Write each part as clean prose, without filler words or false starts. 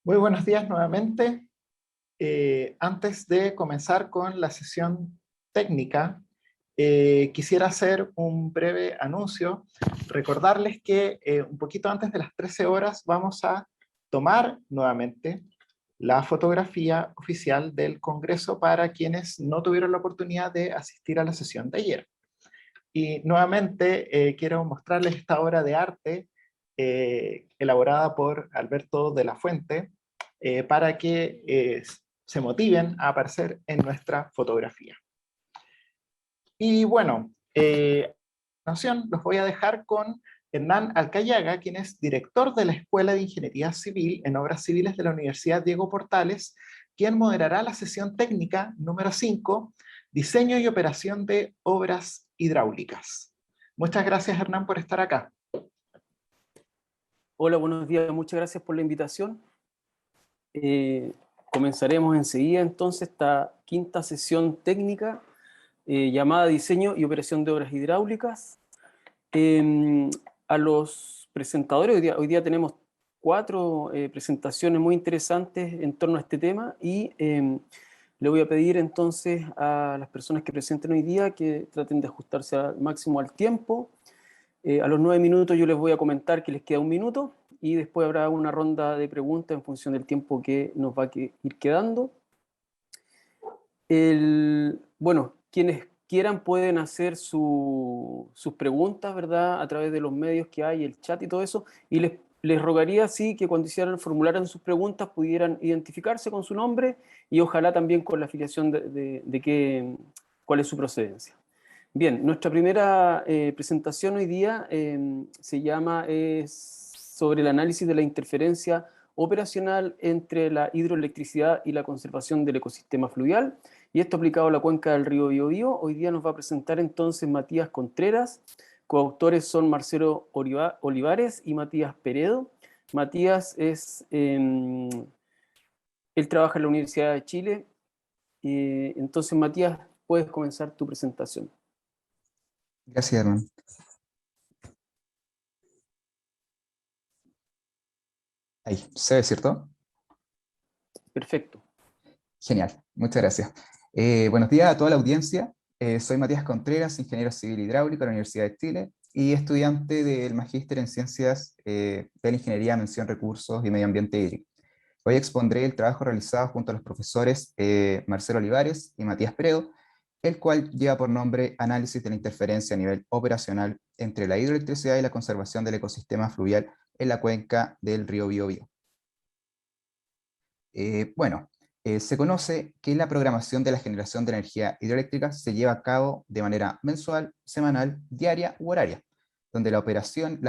Muy buenos días nuevamente. Antes de comenzar con la sesión técnica, quisiera hacer un breve anuncio. Recordarles que un poquito antes de las 13 horas vamos a tomar nuevamente la fotografía oficial del Congreso para quienes no tuvieron la oportunidad de asistir a la sesión de ayer. Y nuevamente quiero mostrarles esta obra de arte elaborada por Alberto de la Fuente para que se motiven a aparecer en nuestra fotografía. Y bueno, a continuación los voy a dejar con Hernán Alcayaga, quien es director de la Escuela de Ingeniería Civil en Obras Civiles de la Universidad Diego Portales, quien moderará la sesión técnica número 5, Diseño y Operación de Obras Hidráulicas. Muchas gracias, Hernán, por estar acá. Hola, buenos días, muchas gracias por la invitación. Comenzaremos enseguida entonces esta quinta sesión técnica llamada Diseño y Operación de Obras Hidráulicas. A los presentadores, hoy día tenemos 4 presentaciones muy interesantes en torno a este tema y le voy a pedir entonces a las personas que presenten hoy día que traten de ajustarse al máximo al tiempo. A los 9 minutos yo les voy a comentar que les queda 1 minuto y después habrá una ronda de preguntas en función del tiempo que nos va a ir quedando. Bueno, quienes quieran pueden hacer sus preguntas, ¿verdad? A través de los medios que hay, el chat y todo eso. Y les rogaría, sí, que cuando formularan sus preguntas pudieran identificarse con su nombre y ojalá también con la afiliación cuál es su procedencia. Bien, nuestra primera presentación hoy día es sobre el análisis de la interferencia operacional entre la hidroelectricidad y la conservación del ecosistema fluvial, y esto aplicado a la cuenca del río Biobío. Hoy día nos va a presentar entonces Matías Contreras, coautores son Marcelo Olivares y Matías Peredo. Matías él trabaja en la Universidad de Chile, entonces Matías, puedes comenzar tu presentación. Gracias, Hernán. Ahí, ¿se ve, cierto? Perfecto. Genial, muchas gracias. Buenos días a toda la audiencia. Soy Matías Contreras, ingeniero civil hidráulico de la Universidad de Chile y estudiante del Magíster en Ciencias de la Ingeniería, Mención Recursos y Medio Ambiente Hídrico. Hoy expondré el trabajo realizado junto a los profesores Marcelo Olivares y Matías Peredo, el cual lleva por nombre Análisis de la interferencia a nivel operacional entre la hidroelectricidad y la conservación del ecosistema fluvial en la cuenca del río Biobío. Se conoce que la programación de la generación de energía hidroeléctrica se lleva a cabo de manera mensual, semanal, diaria u horaria, donde las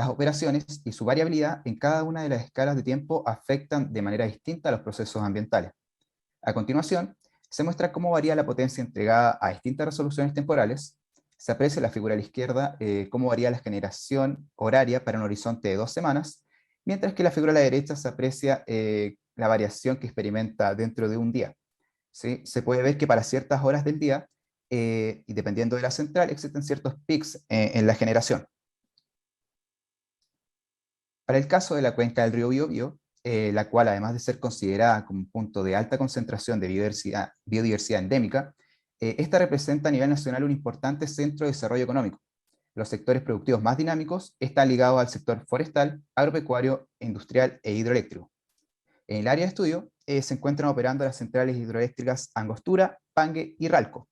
operaciones y su variabilidad en cada una de las escalas de tiempo afectan de manera distinta a los procesos ambientales. A continuación, se muestra cómo varía la potencia entregada a distintas resoluciones temporales. Se aprecia en la figura a la izquierda cómo varía la generación horaria para un horizonte de 2 semanas, mientras que en la figura a la derecha se aprecia la variación que experimenta dentro de un día. ¿Sí? Se puede ver que para ciertas horas del día, y dependiendo de la central, existen ciertos pics en la generación. Para el caso de la cuenca del río Biobío, la cual además de ser considerada como un punto de alta concentración de biodiversidad endémica, esta representa a nivel nacional un importante centro de desarrollo económico. Los sectores productivos más dinámicos están ligados al sector forestal, agropecuario, industrial e hidroeléctrico. En el área de estudio se encuentran operando las centrales hidroeléctricas Angostura, Pangue y Ralco.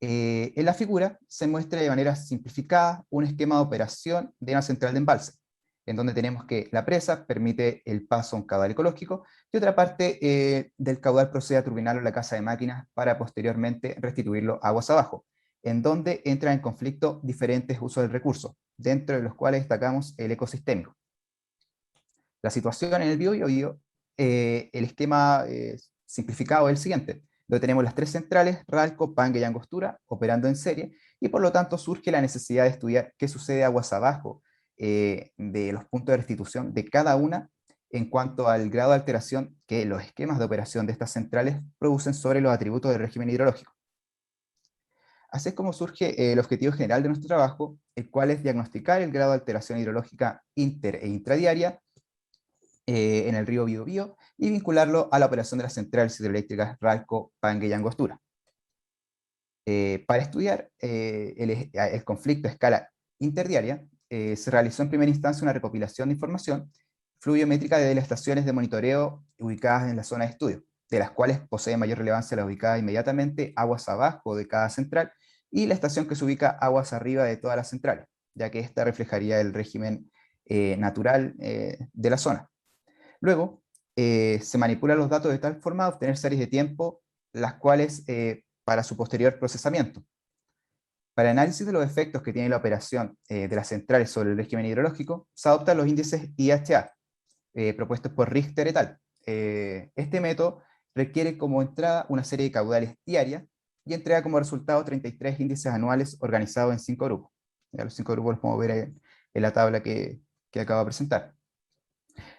En la figura se muestra de manera simplificada un esquema de operación de una central de embalse, en donde tenemos que la presa permite el paso a un caudal ecológico y otra parte del caudal procede a turbinarlo a la casa de máquinas para posteriormente restituirlo aguas abajo, en donde entran en conflicto diferentes usos del recurso, dentro de los cuales destacamos el ecosistémico. La situación en el Biobío, el esquema simplificado es el siguiente, donde tenemos las 3 centrales, Ralco, Pangue y Angostura, operando en serie, y por lo tanto surge la necesidad de estudiar qué sucede aguas abajo de los puntos de restitución de cada una en cuanto al grado de alteración que los esquemas de operación de estas centrales producen sobre los atributos del régimen hidrológico. Así es como surge el objetivo general de nuestro trabajo, el cual es diagnosticar el grado de alteración hidrológica inter e intradiaria en el río Biobío y vincularlo a la operación de las centrales hidroeléctricas Ralco, Pangue y Angostura. Para estudiar el conflicto a escala interdiaria, se realizó en primera instancia una recopilación de información fluviométrica de las estaciones de monitoreo ubicadas en la zona de estudio, de las cuales posee mayor relevancia la ubicada inmediatamente aguas abajo de cada central y la estación que se ubica aguas arriba de todas las centrales, ya que esta reflejaría el régimen natural de la zona. Luego, se manipulan los datos de tal forma a obtener series de tiempo, las cuales para su posterior procesamiento. Para el análisis de los efectos que tiene la operación de las centrales sobre el régimen hidrológico, se adoptan los índices IHA, propuestos por Richter et al. Este método requiere como entrada una serie de caudales diarias y entrega como resultado 33 índices anuales organizados en 5 grupos. Ya los 5 grupos los podemos ver en la tabla que acabo de presentar.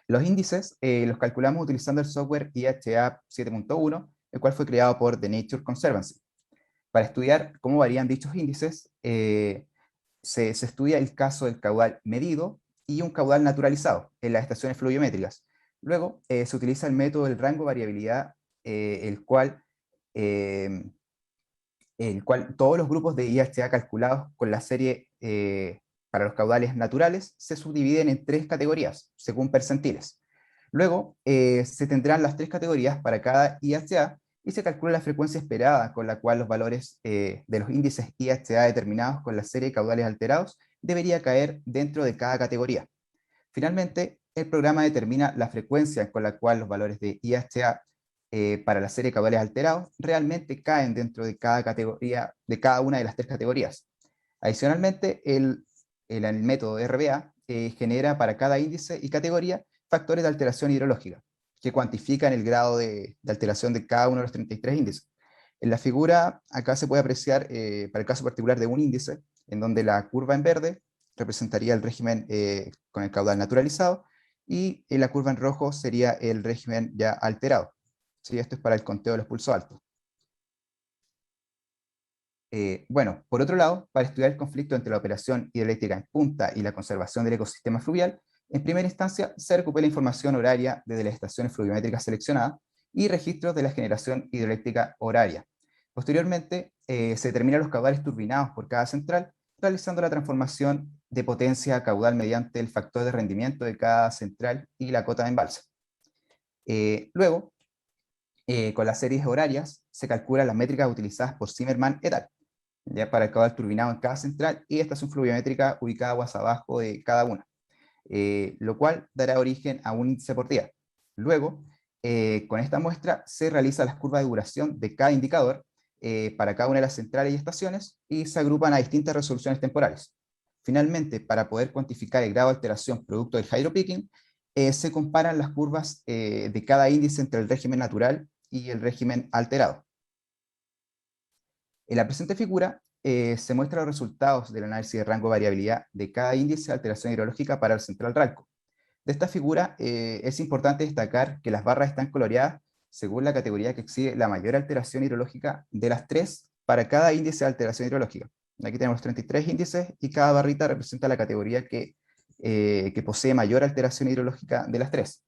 Los índices los calculamos utilizando el software IHA 7.1, el cual fue creado por The Nature Conservancy. Para estudiar cómo varían dichos índices, se estudia el caso del caudal medido y un caudal naturalizado en las estaciones fluviométricas. Luego se utiliza el método del rango de variabilidad, el cual todos los grupos de IHA calculados con la serie para los caudales naturales se subdividen en 3 categorías, según percentiles. Luego se tendrán las 3 categorías para cada IHA y se calcula la frecuencia esperada con la cual los valores de los índices IHA determinados con la serie de caudales alterados debería caer dentro de cada categoría. Finalmente, el programa determina la frecuencia con la cual los valores de IHA para la serie de caudales alterados realmente caen dentro de cada categoría, de cada una de las 3 categorías. Adicionalmente, el método RBA genera para cada índice y categoría factores de alteración hidrológica, que cuantifican el grado de alteración de cada uno de los 33 índices. En la figura, acá se puede apreciar, para el caso particular de un índice, en donde la curva en verde representaría el régimen con el caudal naturalizado, y en la curva en rojo sería el régimen ya alterado. ¿Sí? Esto es para el conteo de los pulsos altos. Bueno, por otro lado, para estudiar el conflicto entre la operación hidroeléctrica en punta y la conservación del ecosistema fluvial, en primera instancia se recupera información horaria desde las estaciones fluviométricas seleccionadas y registros de la generación hidroeléctrica horaria. Posteriormente, se determinan los caudales turbinados por cada central, realizando la transformación de potencia a caudal mediante el factor de rendimiento de cada central y la cota de embalse. Luego, con las series horarias, se calculan las métricas utilizadas por Zimmermann et al. Ya para el caudal turbinado en cada central y estación fluviométrica ubicada aguas abajo de cada una, lo cual dará origen a un índice por día. Luego, con esta muestra se realizan las curvas de duración de cada indicador para cada una de las centrales y estaciones y se agrupan a distintas resoluciones temporales. Finalmente, para poder cuantificar el grado de alteración producto del hydropicking, se comparan las curvas de cada índice entre el régimen natural y el régimen alterado. En la presente figura se muestran los resultados del análisis de rango de variabilidad de cada índice de alteración hidrológica para el central Ralco. De esta figura es importante destacar que las barras están coloreadas según la categoría que exhibe la mayor alteración hidrológica de las 3 para cada índice de alteración hidrológica. Aquí tenemos 33 índices y cada barrita representa la categoría que posee mayor alteración hidrológica de las 3.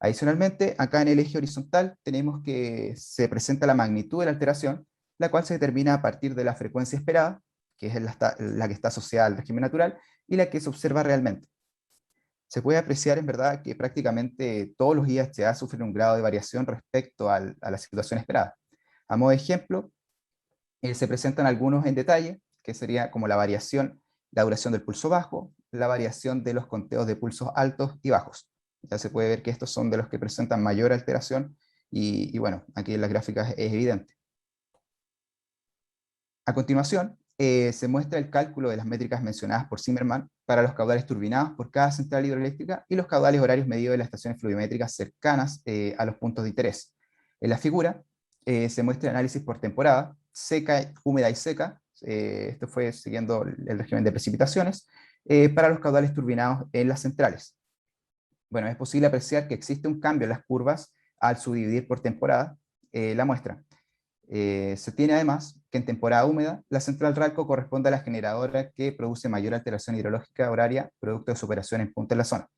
Adicionalmente, acá en el eje horizontal tenemos que se presenta la magnitud de la alteración, la cual se determina a partir de la frecuencia esperada, que es la que está asociada al régimen natural, y la que se observa realmente. Se puede apreciar en verdad que prácticamente todos los IHA sufren un grado de variación respecto a la situación esperada. A modo de ejemplo, se presentan algunos en detalle, que sería como la variación, la duración del pulso bajo, la variación de los conteos de pulsos altos y bajos. Ya se puede ver que estos son de los que presentan mayor alteración, y bueno, aquí en las gráficas es evidente. A continuación, se muestra el cálculo de las métricas mencionadas por Zimmermann para los caudales turbinados por cada central hidroeléctrica y los caudales horarios medidos de las estaciones fluviométricas cercanas a los puntos de interés. En la figura se muestra el análisis por temporada, seca, húmeda y seca, esto fue siguiendo el régimen de precipitaciones, para los caudales turbinados en las centrales. Bueno, es posible apreciar que existe un cambio en las curvas al subdividir por temporada la muestra. Se tiene además que en temporada húmeda, la central Ralco corresponde a la generadora que produce mayor alteración hidrológica horaria producto de su operación en punta en la zona.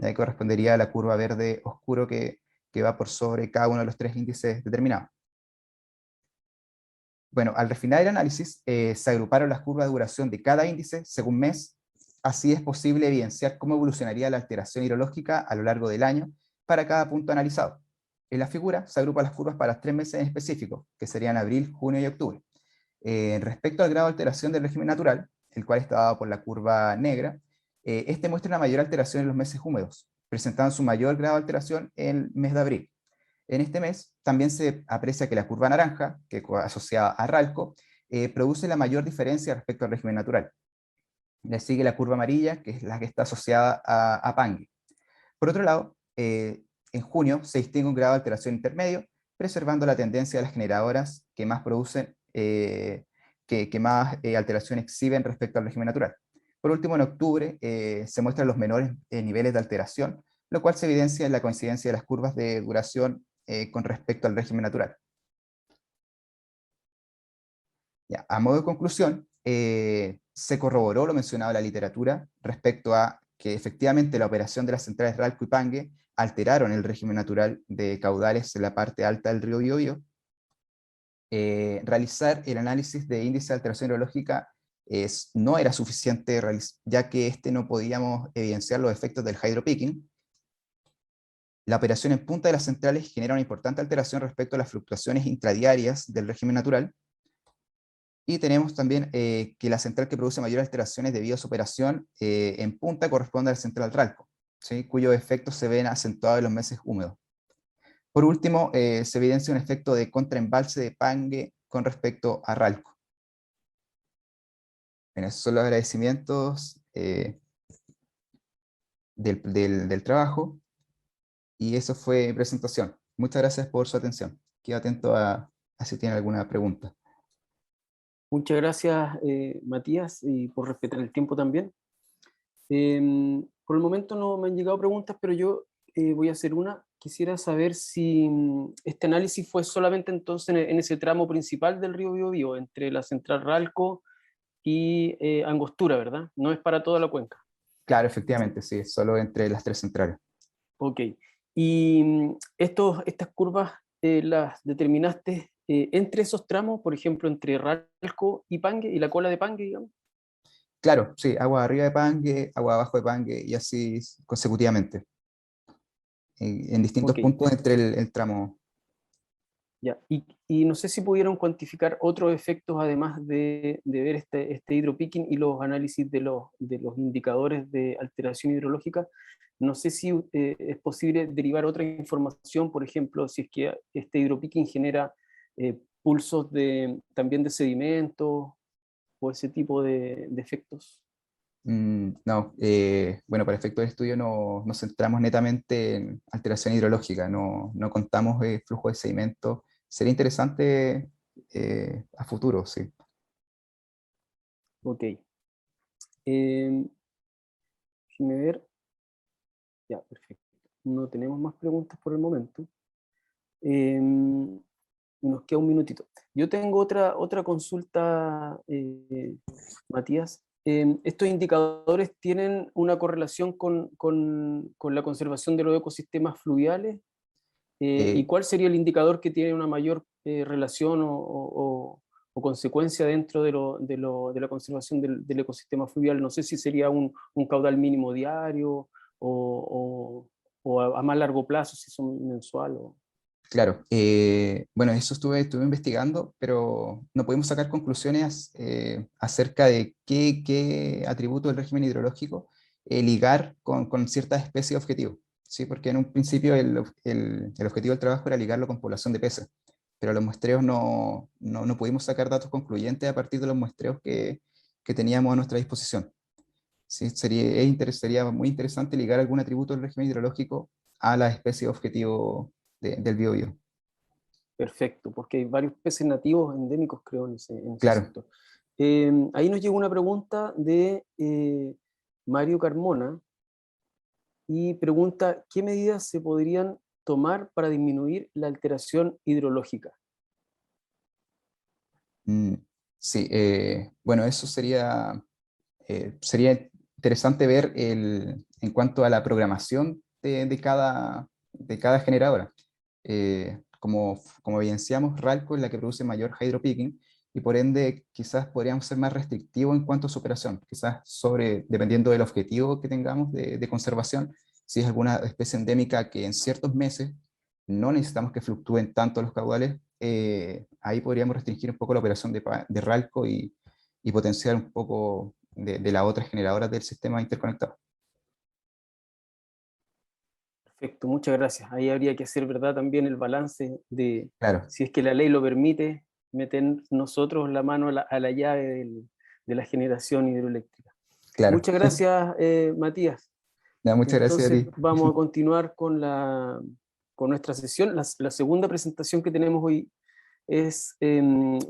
Ahí correspondería a la curva verde oscuro que va por sobre cada uno de los tres índices determinados. Bueno, al refinar el análisis, se agruparon las curvas de duración de cada índice según mes. Así es posible evidenciar cómo evolucionaría la alteración hidrológica a lo largo del año para cada punto analizado. En la figura se agrupan las curvas para los 3 meses en específico, que serían abril, junio y octubre. Respecto al grado de alteración del régimen natural, el cual está dado por la curva negra, este muestra una mayor alteración en los meses húmedos, presentando su mayor grado de alteración en el mes de abril. En este mes también se aprecia que la curva naranja, que asociada a Ralco, produce la mayor diferencia respecto al régimen natural. Le sigue la curva amarilla, que es la que está asociada a Pangue. Por otro lado, en junio se distingue un grado de alteración intermedio, preservando la tendencia de las generadoras que más producen, que más alteración exhiben respecto al régimen natural. Por último, en octubre se muestran los menores niveles de alteración, lo cual se evidencia en la coincidencia de las curvas de duración con respecto al régimen natural. Ya, a modo de conclusión, se corroboró lo mencionado en la literatura respecto a que efectivamente la operación de las centrales Ralco y Pangue alteraron el régimen natural de caudales en la parte alta del río Biobío. Realizar el análisis de índice de alteración hidrológica no era suficiente, ya que no podíamos evidenciar los efectos del hydropicking. La operación en punta de las centrales genera una importante alteración respecto a las fluctuaciones intradiarias del régimen natural. Y tenemos también que la central que produce mayores alteraciones debido a su operación en punta corresponde a la central Ralco, ¿sí? Cuyos efectos se ven acentuados en los meses húmedos. Por último, se evidencia un efecto de contraembalse de Pangue con respecto a Ralco. Bueno, esos son los agradecimientos del trabajo, y eso fue mi presentación. Muchas gracias por su atención. Quedo atento a si tienen alguna pregunta. Muchas gracias, Matías, y por respetar el tiempo también. Por el momento no me han llegado preguntas, pero yo voy a hacer una. Quisiera saber si este análisis fue solamente entonces en ese tramo principal del río Biobío, entre la central Ralco y Angostura, ¿verdad? No es para toda la cuenca. Claro, efectivamente, sí, solo entre las tres centrales. Ok. Y estas curvas las determinaste entre esos tramos, por ejemplo, entre Ralco y Pangue, y la cola de Pangue, digamos. Claro, sí, agua arriba de Pangue, agua abajo de Pangue, y así consecutivamente. En distintos Ok. puntos entre el tramo. Ya. Y no sé si pudieron cuantificar otros efectos, además de ver este hidropicking y los análisis de los indicadores de alteración hidrológica. No sé si es posible derivar otra información, por ejemplo, si es que este hidropicking genera pulsos también de sedimentos o ese tipo de efectos. No, bueno, para efectos de estudio nos centramos netamente en alteración hidrológica, no contamos flujo de sedimento. Sería interesante a futuro, sí. Ok. Déjeme ver. Ya, perfecto. No tenemos más preguntas por el momento. Nos queda un minutito. Yo tengo otra consulta, Matías. ¿Estos indicadores tienen una correlación con la conservación de los ecosistemas fluviales? ¿Y Eh, cuál sería el indicador que tiene una mayor relación o consecuencia dentro de la conservación del ecosistema fluvial? No sé si sería un caudal mínimo diario o a más largo plazo, si son mensual. Claro, bueno, eso estuve investigando, pero no pudimos sacar conclusiones acerca de qué atributo del régimen hidrológico ligar con ciertas especies objetivo, ¿sí? Porque en un principio el objetivo del trabajo era ligarlo con población de peces, pero los muestreos no pudimos sacar datos concluyentes a partir de los muestreos que teníamos a nuestra disposición. ¿Sí? Sería muy interesante ligar algún atributo del régimen hidrológico a la especie objetivo del biobío. Perfecto, porque hay varios peces nativos endémicos, creo, en ese Claro. sector. Ahí nos llegó una pregunta de Mario Carmona, y pregunta: ¿qué medidas se podrían tomar para disminuir la alteración hidrológica? Mm, sí, bueno, eso sería interesante ver en cuanto a la programación de cada generadora. Como evidenciamos, Ralco es la que produce mayor hydropeaking, y por ende quizás podríamos ser más restrictivos en cuanto a su operación, quizás dependiendo del objetivo que tengamos de conservación, si es alguna especie endémica que en ciertos meses no necesitamos que fluctúen tanto los caudales, ahí podríamos restringir un poco la operación de Ralco y potenciar un poco de las otras generadoras del sistema interconectado. Perfecto, muchas gracias. Ahí habría que hacer, ¿verdad?, también el balance de, Claro, si es que la ley lo permite, meter nosotros la mano a la llave de la generación hidroeléctrica. claro. Muchas gracias, Matías. Ya, muchas gracias a Entonces ti. vamos a continuar con nuestra sesión. La segunda presentación que tenemos hoy es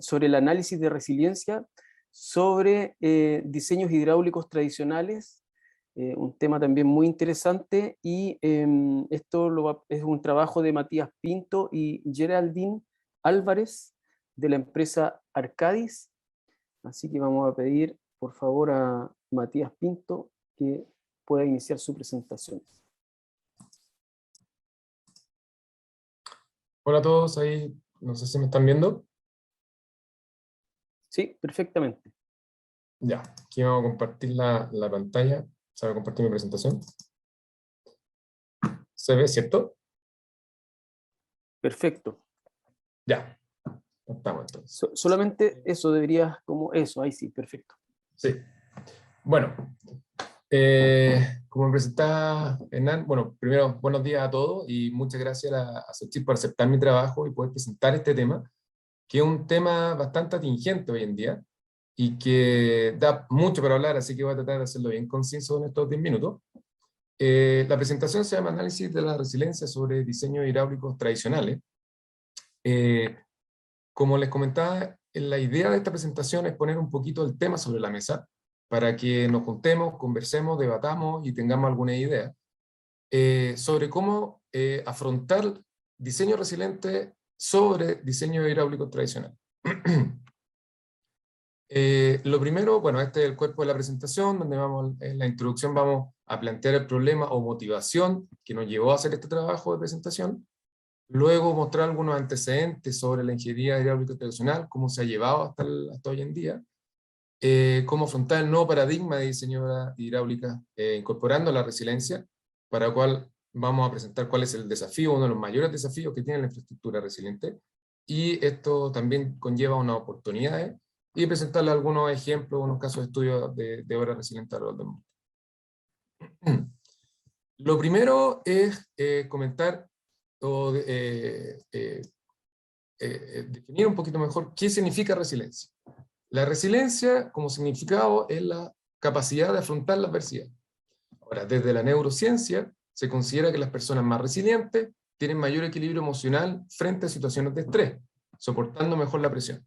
sobre el análisis de resiliencia sobre diseños hidráulicos tradicionales, un tema también muy interesante, y esto es un trabajo de Matías Pinto y Geraldine Álvarez de la empresa Arcadis. Así que vamos a pedir por favor a Matías Pinto que pueda iniciar su presentación. Hola a todos, ahí no sé si me están viendo. Sí, perfectamente. Ya, aquí vamos a compartir la pantalla. Se va a compartir mi presentación. ¿Se ve, cierto? Perfecto. Ya, estamos entonces. Solamente eso deberías, como eso, ahí sí, perfecto. Sí. Bueno, como me presentaba Hernán, bueno, primero, buenos días a todos y muchas gracias a Sochit por aceptar mi trabajo y poder presentar este tema, que es un tema bastante atingente hoy en día y que da mucho para hablar, así que voy a tratar de hacerlo bien conciso en estos 10 minutos. La presentación se llama Análisis de la resiliencia sobre diseños hidráulicos tradicionales. Como les comentaba, la idea de esta presentación es poner un poquito el tema sobre la mesa para que nos juntemos, conversemos, debatamos y tengamos alguna idea sobre cómo afrontar diseño resiliente sobre diseño hidráulico tradicional. Lo primero, bueno, este es el cuerpo de la presentación, donde en la introducción vamos a plantear el problema o motivación que nos llevó a hacer este trabajo de presentación. Luego mostrar algunos antecedentes sobre la ingeniería hidráulica tradicional, cómo se ha llevado hasta hoy en día, cómo afrontar el nuevo paradigma de diseño hidráulica incorporando la resiliencia, para lo cual vamos a presentar cuál es el desafío, uno de los mayores desafíos que tiene la infraestructura resiliente, y esto también conlleva unas oportunidades, y presentarle algunos ejemplos, unos casos de estudio de obras resilientes alrededor del mundo. Lo primero es comentar o definir un poquito mejor qué significa resiliencia. La resiliencia, como significado, es la capacidad de afrontar la adversidad. Ahora, desde la neurociencia, se considera que las personas más resilientes tienen mayor equilibrio emocional frente a situaciones de estrés, soportando mejor la presión.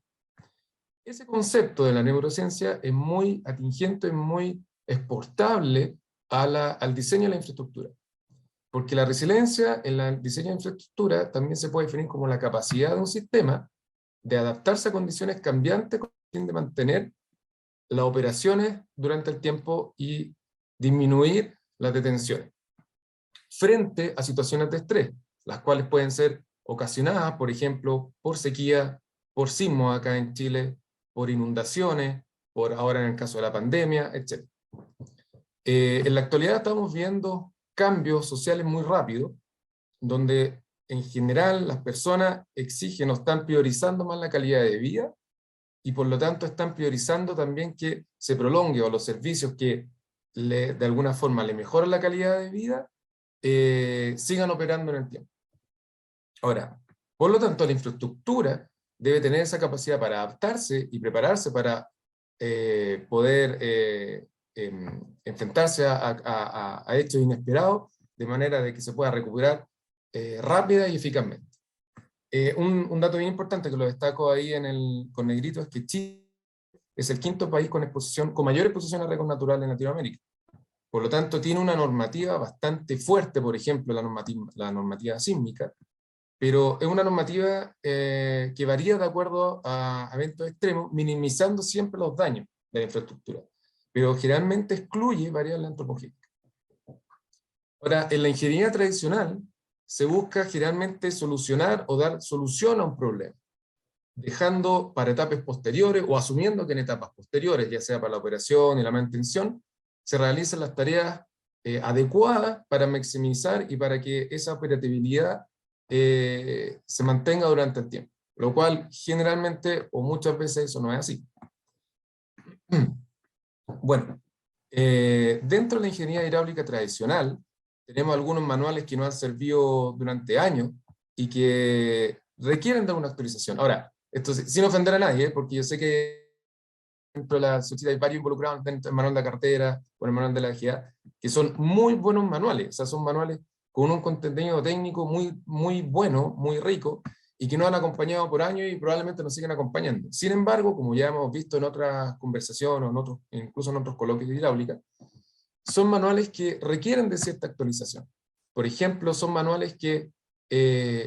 Ese concepto de la neurociencia es muy atingente, es muy exportable al diseño de la infraestructura. Porque la resiliencia en el diseño de infraestructura también se puede definir como la capacidad de un sistema de adaptarse a condiciones cambiantes con el fin de mantener las operaciones durante el tiempo y disminuir las detenciones frente a situaciones de estrés, las cuales pueden ser ocasionadas, por ejemplo, por sequía, por sismos acá en Chile, por inundaciones, por ahora en el caso de la pandemia, etc. En la actualidad estamos viendo cambios sociales muy rápidos, donde en general las personas exigen o están priorizando más la calidad de vida, y por lo tanto están priorizando también que se prolongue, o los servicios que de alguna forma le mejoran la calidad de vida, sigan operando en el tiempo. Ahora, por lo tanto, la infraestructura debe tener esa capacidad para adaptarse y prepararse para poder enfrentarse a hechos inesperados, de manera de que se pueda recuperar rápida y eficazmente. Un dato bien importante que lo destaco ahí con negrito es que Chile es el quinto país con mayor exposición a riesgos naturales en Latinoamérica. Por lo tanto, tiene una normativa bastante fuerte, por ejemplo, la normativa sísmica, pero es una normativa que varía de acuerdo a eventos extremos, minimizando siempre los daños de la infraestructura. pero generalmente excluye variables antropogénicas. Ahora, en la ingeniería tradicional se busca generalmente solucionar o dar solución a un problema, dejando para etapas posteriores, o asumiendo que en etapas posteriores, ya sea para la operación y la mantención, se realicen las tareas adecuadas para maximizar y para que esa operatividad se mantenga durante el tiempo, lo cual generalmente o muchas veces eso no es así. Bueno, dentro de la ingeniería hidráulica tradicional, tenemos algunos manuales que nos han servido durante años y que requieren de una actualización. Ahora, esto sin ofender a nadie, porque yo sé que dentro de la sociedad hay varios involucrados dentro del manual de la cartera o el manual de la GA, que son muy buenos manuales, o sea, son manuales con un contenido técnico muy, muy bueno, muy rico, y que nos han acompañado por años y probablemente nos siguen acompañando. Sin embargo, como ya hemos visto en otras conversaciones, incluso en otros coloquios de hidráulica, son manuales que requieren de cierta actualización. Por ejemplo, son manuales que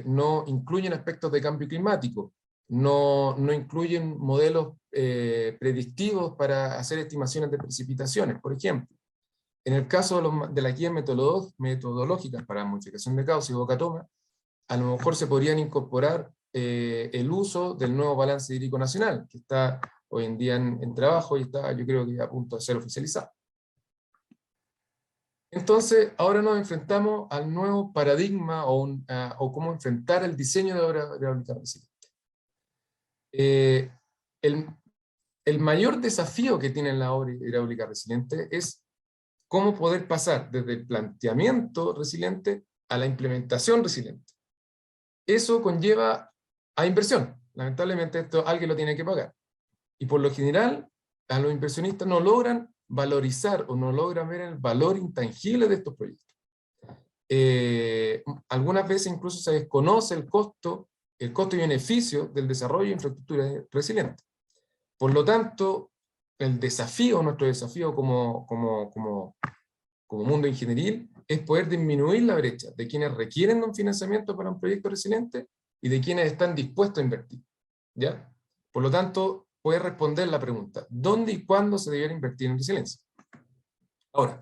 no incluyen aspectos de cambio climático, no incluyen modelos predictivos para hacer estimaciones de precipitaciones, por ejemplo. En el caso de las guías metodológicas para modificación de cauce y boca-toma, a lo mejor se podrían incorporar el uso del nuevo balance hídrico nacional, que está hoy en día en trabajo y está, yo creo que a punto de ser oficializado. Entonces, ahora nos enfrentamos al nuevo paradigma o cómo enfrentar el diseño de obra hidráulica resiliente. El mayor desafío que tiene la obra hidráulica resiliente es cómo poder pasar desde el planteamiento resiliente a la implementación resiliente. Eso conlleva a inversión. Lamentablemente esto alguien lo tiene que pagar. Y por lo general, a los inversionistas no logran valorizar o no logran ver el valor intangible de estos proyectos. Algunas veces incluso se desconoce el costo y beneficio del desarrollo de infraestructura resiliente. Por lo tanto, nuestro desafío como mundo ingenieril, es poder disminuir la brecha de quienes requieren de un financiamiento para un proyecto resiliente y de quienes están dispuestos a invertir. ¿Ya? Por lo tanto, poder responder la pregunta, ¿dónde y cuándo se debería invertir en resiliencia? Ahora,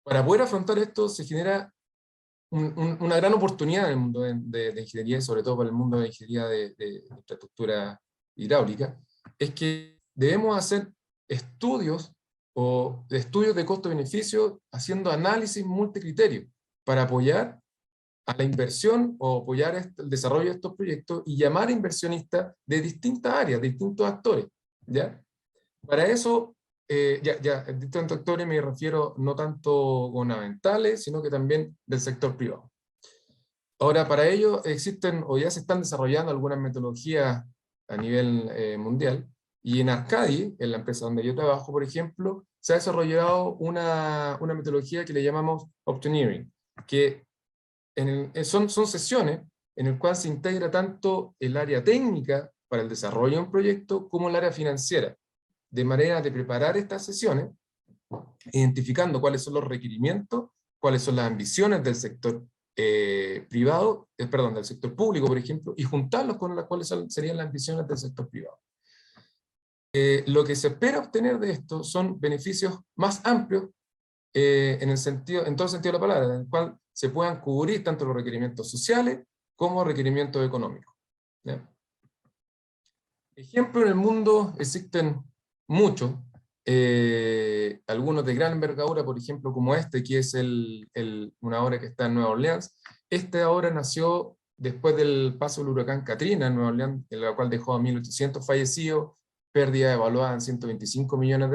para poder afrontar esto se genera una gran oportunidad en el mundo de ingeniería, sobre todo para el mundo de ingeniería de infraestructura hidráulica, es que debemos hacer estudios de costo-beneficio haciendo análisis multicriterio para apoyar a la inversión o apoyar el desarrollo de estos proyectos y llamar a inversionistas de distintas áreas, de distintos actores. ¿Ya? Para eso, distintos actores me refiero no tanto gubernamentales, sino que también del sector privado. Ahora, para ello existen o ya se están desarrollando algunas metodologías a nivel mundial, y en Arcadi, en la empresa donde yo trabajo, por ejemplo, se ha desarrollado una metodología que le llamamos Optioneering, que son sesiones en las cuales se integra tanto el área técnica para el desarrollo de un proyecto como el área financiera, de manera de preparar estas sesiones, identificando cuáles son los requerimientos, cuáles son las ambiciones del sector del sector público, por ejemplo, y juntarlos con las cuales serían las ambiciones del sector privado. Lo que se espera obtener de esto son beneficios más amplios en todo el sentido de la palabra, en el cual se puedan cubrir tanto los requerimientos sociales como requerimientos económicos. ¿Ya? Ejemplos en el mundo existen muchos, algunos de gran envergadura, por ejemplo, como este, que es una obra que está en Nueva Orleans. Esta obra nació después del paso del huracán Katrina en Nueva Orleans, en la cual dejó a 1.800 fallecidos, pérdida evaluada en $125 millones,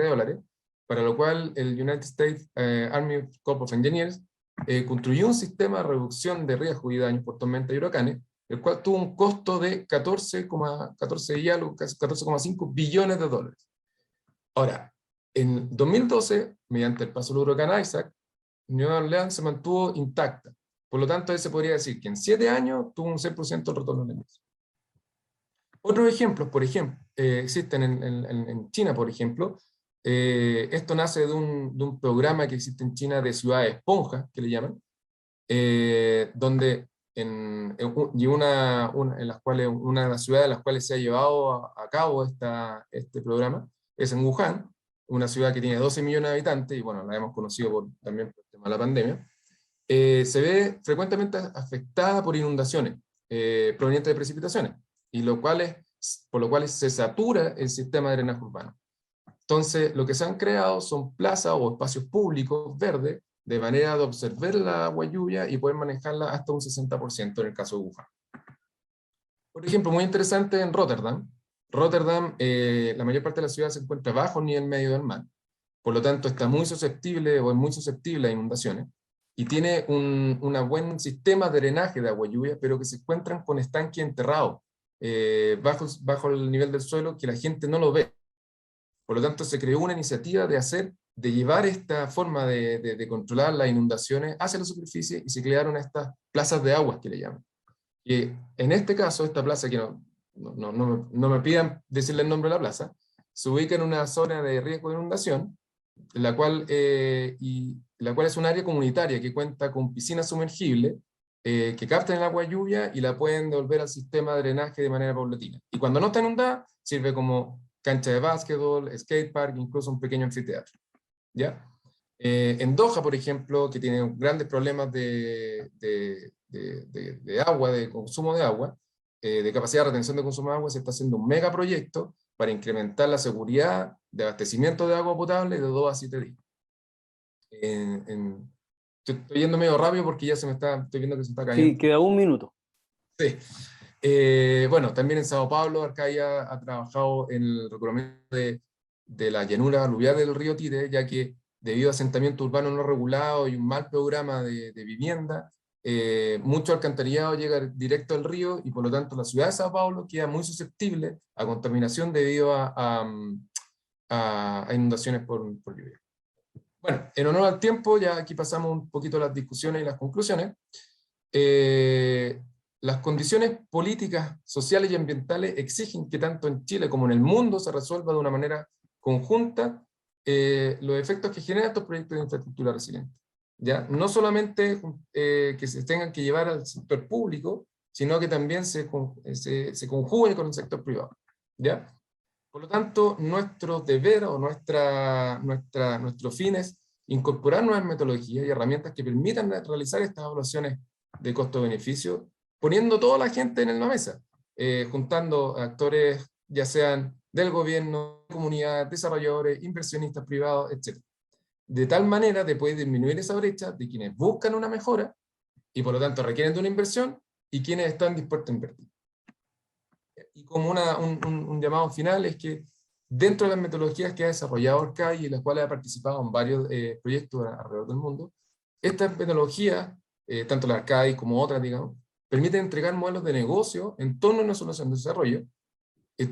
para lo cual el United States Army Corps of Engineers construyó un sistema de reducción de riesgo y daños por tormentas y huracanes, el cual tuvo un costo de 14,5 billones de dólares. Ahora, en 2012, mediante el paso del huracán Isaac, Nueva Orleans se mantuvo intacta. Por lo tanto, se podría decir que en 7 años tuvo un 6% de retorno de ingresos. Otros ejemplos, por ejemplo, existen en China, por ejemplo. Esto nace de un programa que existe en China de ciudades esponja, que le llaman, donde una de las ciudades en las cuales se ha llevado a cabo este programa es en Wuhan, una ciudad que tiene 12 millones de habitantes, y bueno, la hemos conocido también por el tema de la pandemia, se ve frecuentemente afectada por inundaciones provenientes de precipitaciones, y por lo cual se satura el sistema de drenaje urbano. Entonces, lo que se han creado son plazas o espacios públicos verdes, de manera de observar la agua lluvia y poder manejarla hasta un 60% en el caso de Wuhan. Por ejemplo, muy interesante en Rotterdam. Rotterdam, la mayor parte de la ciudad se encuentra bajo el nivel medio del mar, por lo tanto está muy susceptible o es muy susceptible a inundaciones, y tiene un buen sistema de drenaje de agua lluvia, pero que se encuentran con estanques enterrados bajo el nivel del suelo, que la gente no lo ve. Por lo tanto, se creó una iniciativa de llevar esta forma de controlar las inundaciones hacia la superficie, y se crearon estas plazas de aguas que le llaman. Y en este caso, esta plaza, que no me pidan decirle el nombre de la plaza, se ubica en una zona de riesgo de inundación, la cual es un área comunitaria que cuenta con piscinas sumergibles que captan el agua de lluvia y la pueden devolver al sistema de drenaje de manera paulatina. Y cuando no está inundada, sirve como cancha de básquetbol, skatepark, incluso un pequeño anfiteatro. ¿Ya? En Doha, por ejemplo, que tiene grandes problemas de agua, de consumo de agua, de capacidad de retención de consumo de agua, se está haciendo un megaproyecto para incrementar la seguridad de abastecimiento de agua potable de 2 a 7 días. Estoy yendo medio rápido porque ya estoy viendo que se está cayendo. Sí, queda 1 minuto. Sí. Bueno, también en Sao Paulo, Arcadia ha trabajado en el recubrimiento de la llanura aluvial del río Tite, ya que debido a asentamiento urbano no regulado y un mal programa de vivienda, mucho alcantarillado llega directo al río, y por lo tanto la ciudad de Sao Paulo queda muy susceptible a contaminación debido a inundaciones por lluvia. Bueno, en honor al tiempo, ya aquí pasamos un poquito las discusiones y las conclusiones. Las condiciones políticas, sociales y ambientales exigen que tanto en Chile como en el mundo se resuelva de una manera conjunta los efectos que generan estos proyectos de infraestructura resiliente. ¿Ya? No solamente que se tengan que llevar al sector público, sino que también se conjuguen con el sector privado. ¿Ya? Por lo tanto, nuestro deber o nuestro fin es incorporar nuevas metodologías y herramientas que permitan realizar estas evaluaciones de costo-beneficio, poniendo toda la gente en la mesa, juntando actores ya sean del gobierno, comunidades, desarrolladores, inversionistas privados, etc. De tal manera de poder disminuir esa brecha de quienes buscan una mejora y por lo tanto requieren de una inversión, y quienes están dispuestos a invertir. Y como un llamado final es que dentro de las metodologías que ha desarrollado Arcai, y en las cuales ha participado en varios proyectos alrededor del mundo, estas metodologías, tanto la Arcai como otras, digamos, permiten entregar modelos de negocio en torno a una solución de desarrollo,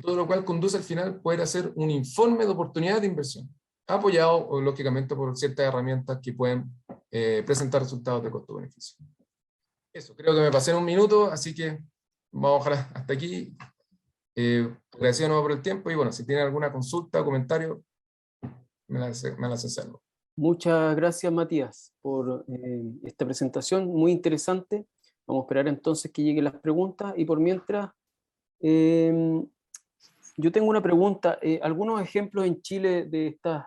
todo lo cual conduce al final a poder hacer un informe de oportunidad de inversión, apoyado lógicamente por ciertas herramientas que pueden presentar resultados de costo-beneficio. Eso, creo que me pasé en 1 minuto, así que vamos a dejar hasta aquí. Agradecido de nuevo por el tiempo, y bueno, si tienen alguna consulta o comentario, me la hacen saber. Muchas gracias, Matías, por esta presentación muy interesante. Vamos a esperar entonces que lleguen las preguntas, y por mientras, yo tengo una pregunta. Algunos ejemplos en Chile de estas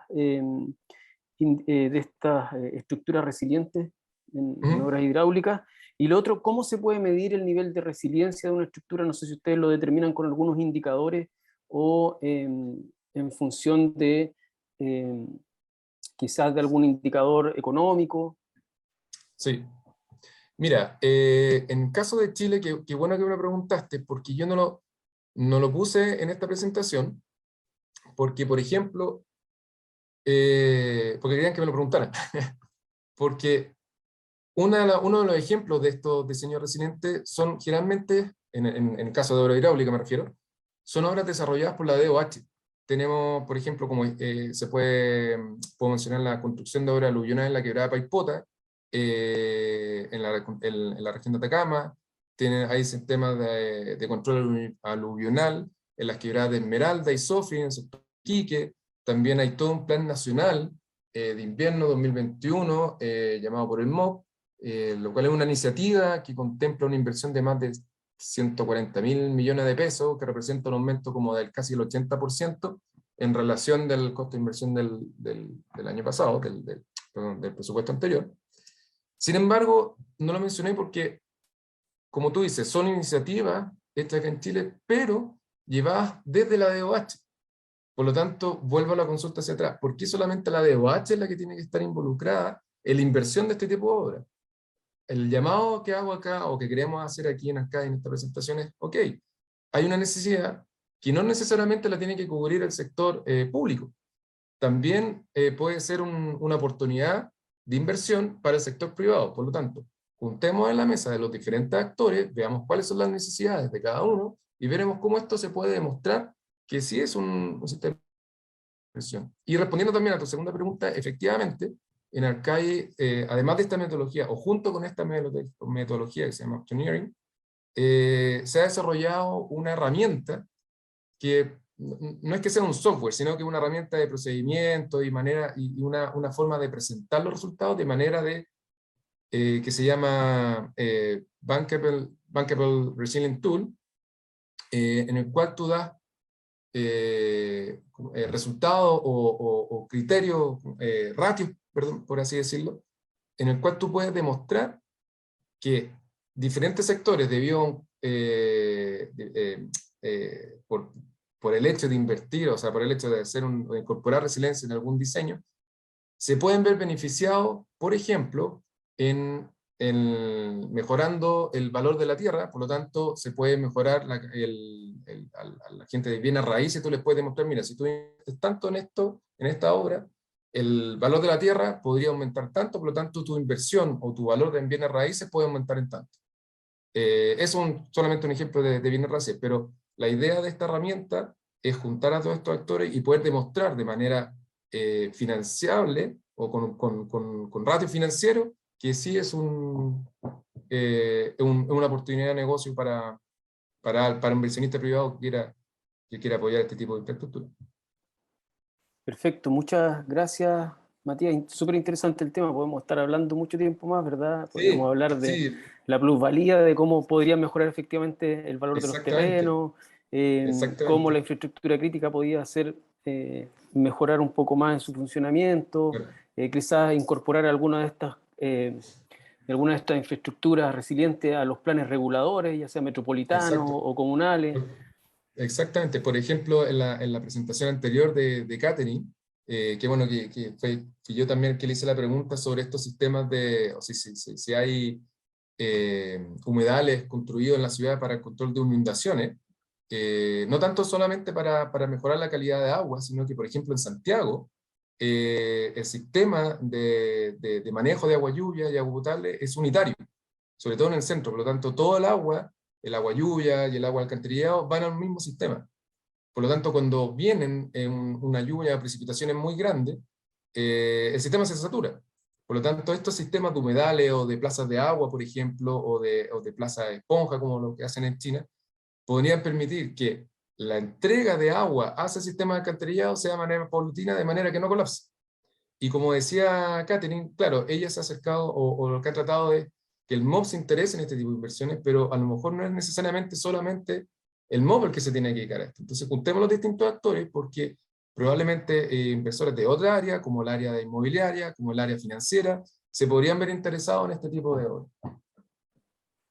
estructuras resilientes en obras hidráulicas. Y lo otro, ¿cómo se puede medir el nivel de resiliencia de una estructura? No sé si ustedes lo determinan con algunos indicadores o en función de quizás de algún indicador económico. Sí. Mira, en caso de Chile, qué bueno que me lo preguntaste, porque yo no lo puse en esta presentación, porque, por ejemplo, porque querían que me lo preguntaran, porque uno de los ejemplos de estos diseños resilientes son generalmente, en el caso de obra hidráulica me refiero, son obras desarrolladas por la DOH. Tenemos, por ejemplo, como puedo mencionar la construcción de obras aluvionales en la quebrada Paipota, en la región de Atacama. Hay sistemas de control aluvional en las quebradas de Esmeralda y Sofri, en el sector de Iquique. También hay todo un plan nacional de invierno 2021 llamado por el MOP, lo cual es una iniciativa que contempla una inversión de más de 140.000 millones de pesos, que representa un aumento como del casi el 80% en relación del costo de inversión del año pasado, perdón, del presupuesto anterior. Sin embargo, no lo mencioné porque, como tú dices, son iniciativas hechas acá en Chile, pero llevadas desde la DOH. Por lo tanto, vuelvo a la consulta hacia atrás. ¿Por qué solamente la DOH es la que tiene que estar involucrada en la inversión de este tipo de obras? El llamado que hago acá, o que queremos hacer aquí en esta presentación es, ok, hay una necesidad que no necesariamente la tiene que cubrir el sector público. También puede ser una oportunidad de inversión para el sector privado. Por lo tanto, juntemos en la mesa de los diferentes actores, veamos cuáles son las necesidades de cada uno, y veremos cómo esto se puede demostrar que sí es un sistema de inversión. Y respondiendo también a tu segunda pregunta, efectivamente, en Arcai, además de esta metodología, o junto con esta metodología que se llama Optioneering, se ha desarrollado una herramienta que no es que sea un software, sino que es una herramienta de procedimiento y una forma de presentar los resultados de manera que se llama Bankable Resilient Tool, en el cual tú das resultados o criterios, ratios, perdón, por así decirlo, en el cual tú puedes demostrar que diferentes sectores, debido por el hecho de invertir, o sea, por el hecho de de incorporar resiliencia en algún diseño, se pueden ver beneficiados, por ejemplo, en mejorando el valor de la tierra. Por lo tanto, se puede mejorar a la gente de bienes raíces. Tú les puedes demostrar, mira, si tú inviertes tanto en esta obra, el valor de la tierra podría aumentar tanto, por lo tanto tu inversión o tu valor en bienes raíces puede aumentar en tanto. Es solamente un ejemplo de bienes raíces, pero la idea de esta herramienta es juntar a todos estos actores y poder demostrar de manera financiable o con ratio financiero que sí es una oportunidad de negocio para un inversionista privado que quiera apoyar este tipo de infraestructura. Perfecto, muchas gracias, Matías. Súper interesante el tema, podemos estar hablando mucho tiempo más, ¿verdad? Podríamos hablar de Sí, la plusvalía, de cómo podría mejorar efectivamente el valor de los exactamente. terrenos, cómo la infraestructura crítica podía hacer mejorar un poco más en su funcionamiento, Claro. quizás incorporar alguna de estas infraestructuras resilientes a los planes reguladores, ya sea metropolitanos Exacto. o comunales. Exactamente. Por ejemplo, en la presentación anterior de Catherine, que bueno, fue yo también que le hice la pregunta sobre estos sistemas o si hay humedales construidos en la ciudad para el control de inundaciones, no tanto solamente para mejorar la calidad de agua, sino que, por ejemplo, en Santiago, el sistema de manejo de agua lluvia y agua potable es unitario, sobre todo en el centro. Por lo tanto, todo el agua lluvia y el agua alcantarillado van al mismo sistema. Por lo tanto, cuando vienen una lluvia de precipitaciones muy grande, el sistema se satura. Por lo tanto, estos sistemas de humedales o de plazas de agua, por ejemplo, o de plazas de esponja, como lo que hacen en China, podrían permitir que la entrega de agua hacia el sistema de alcantarillado sea de manera paulatina, de manera que no colapse. Y como decía Catherine, claro, ella se ha acercado o lo que ha tratado es que el MOB se interese en este tipo de inversiones, pero a lo mejor no es necesariamente solamente el MOB el que se tiene que dedicar a esto. Entonces juntemos los distintos actores porque probablemente inversores de otra área, como el área de inmobiliaria, como el área financiera, se podrían ver interesados en este tipo de obras.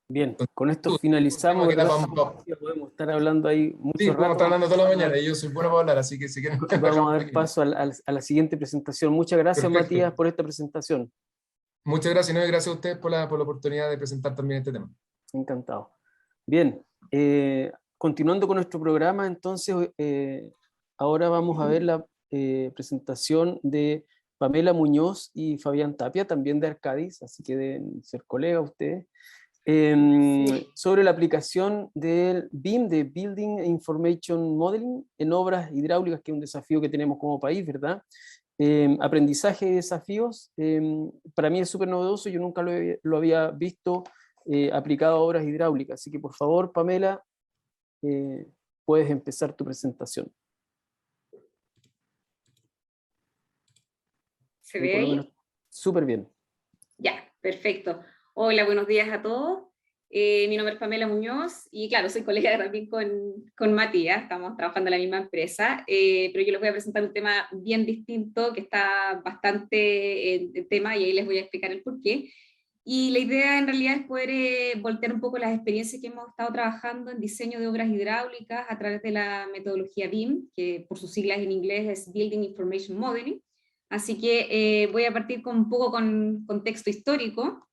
Bien, con esto Un finalizamos, tema que ¿verdad? Podemos estar hablando ahí sí, mucho podemos rato. estar hablando toda la mañana y yo soy bueno para hablar, así que si quieren... Vamos a dar paso a la siguiente presentación. Muchas gracias, Perfecto. Matías, por esta presentación. Muchas gracias, ¿no? Y gracias a ustedes por la oportunidad de presentar también este tema. Encantado. Bien, continuando con nuestro programa, entonces, ahora vamos a ver la presentación de Pamela Muñoz y Fabián Tapia, también de Arcadis, así que deben ser colegas ustedes, sobre la aplicación del BIM, de Building Information Modeling, en obras hidráulicas, que es un desafío que tenemos como país, ¿verdad? Aprendizaje y desafíos, para mí es súper novedoso, yo nunca lo había visto aplicado a obras hidráulicas, así que por favor, Pamela, puedes empezar tu presentación. ¿Se ve ahí? Súper bien. Ya, perfecto. Hola, buenos días a todos. Mi nombre es Pamela Muñoz y claro, soy colega también con Matías, estamos trabajando en la misma empresa, pero yo les voy a presentar un tema bien distinto que está bastante en tema y ahí les voy a explicar el porqué. Y la idea en realidad es poder voltear un poco las experiencias que hemos estado trabajando en diseño de obras hidráulicas a través de la metodología BIM, que por sus siglas en inglés es Building Information Modeling. Así que voy a partir un poco con contexto histórico.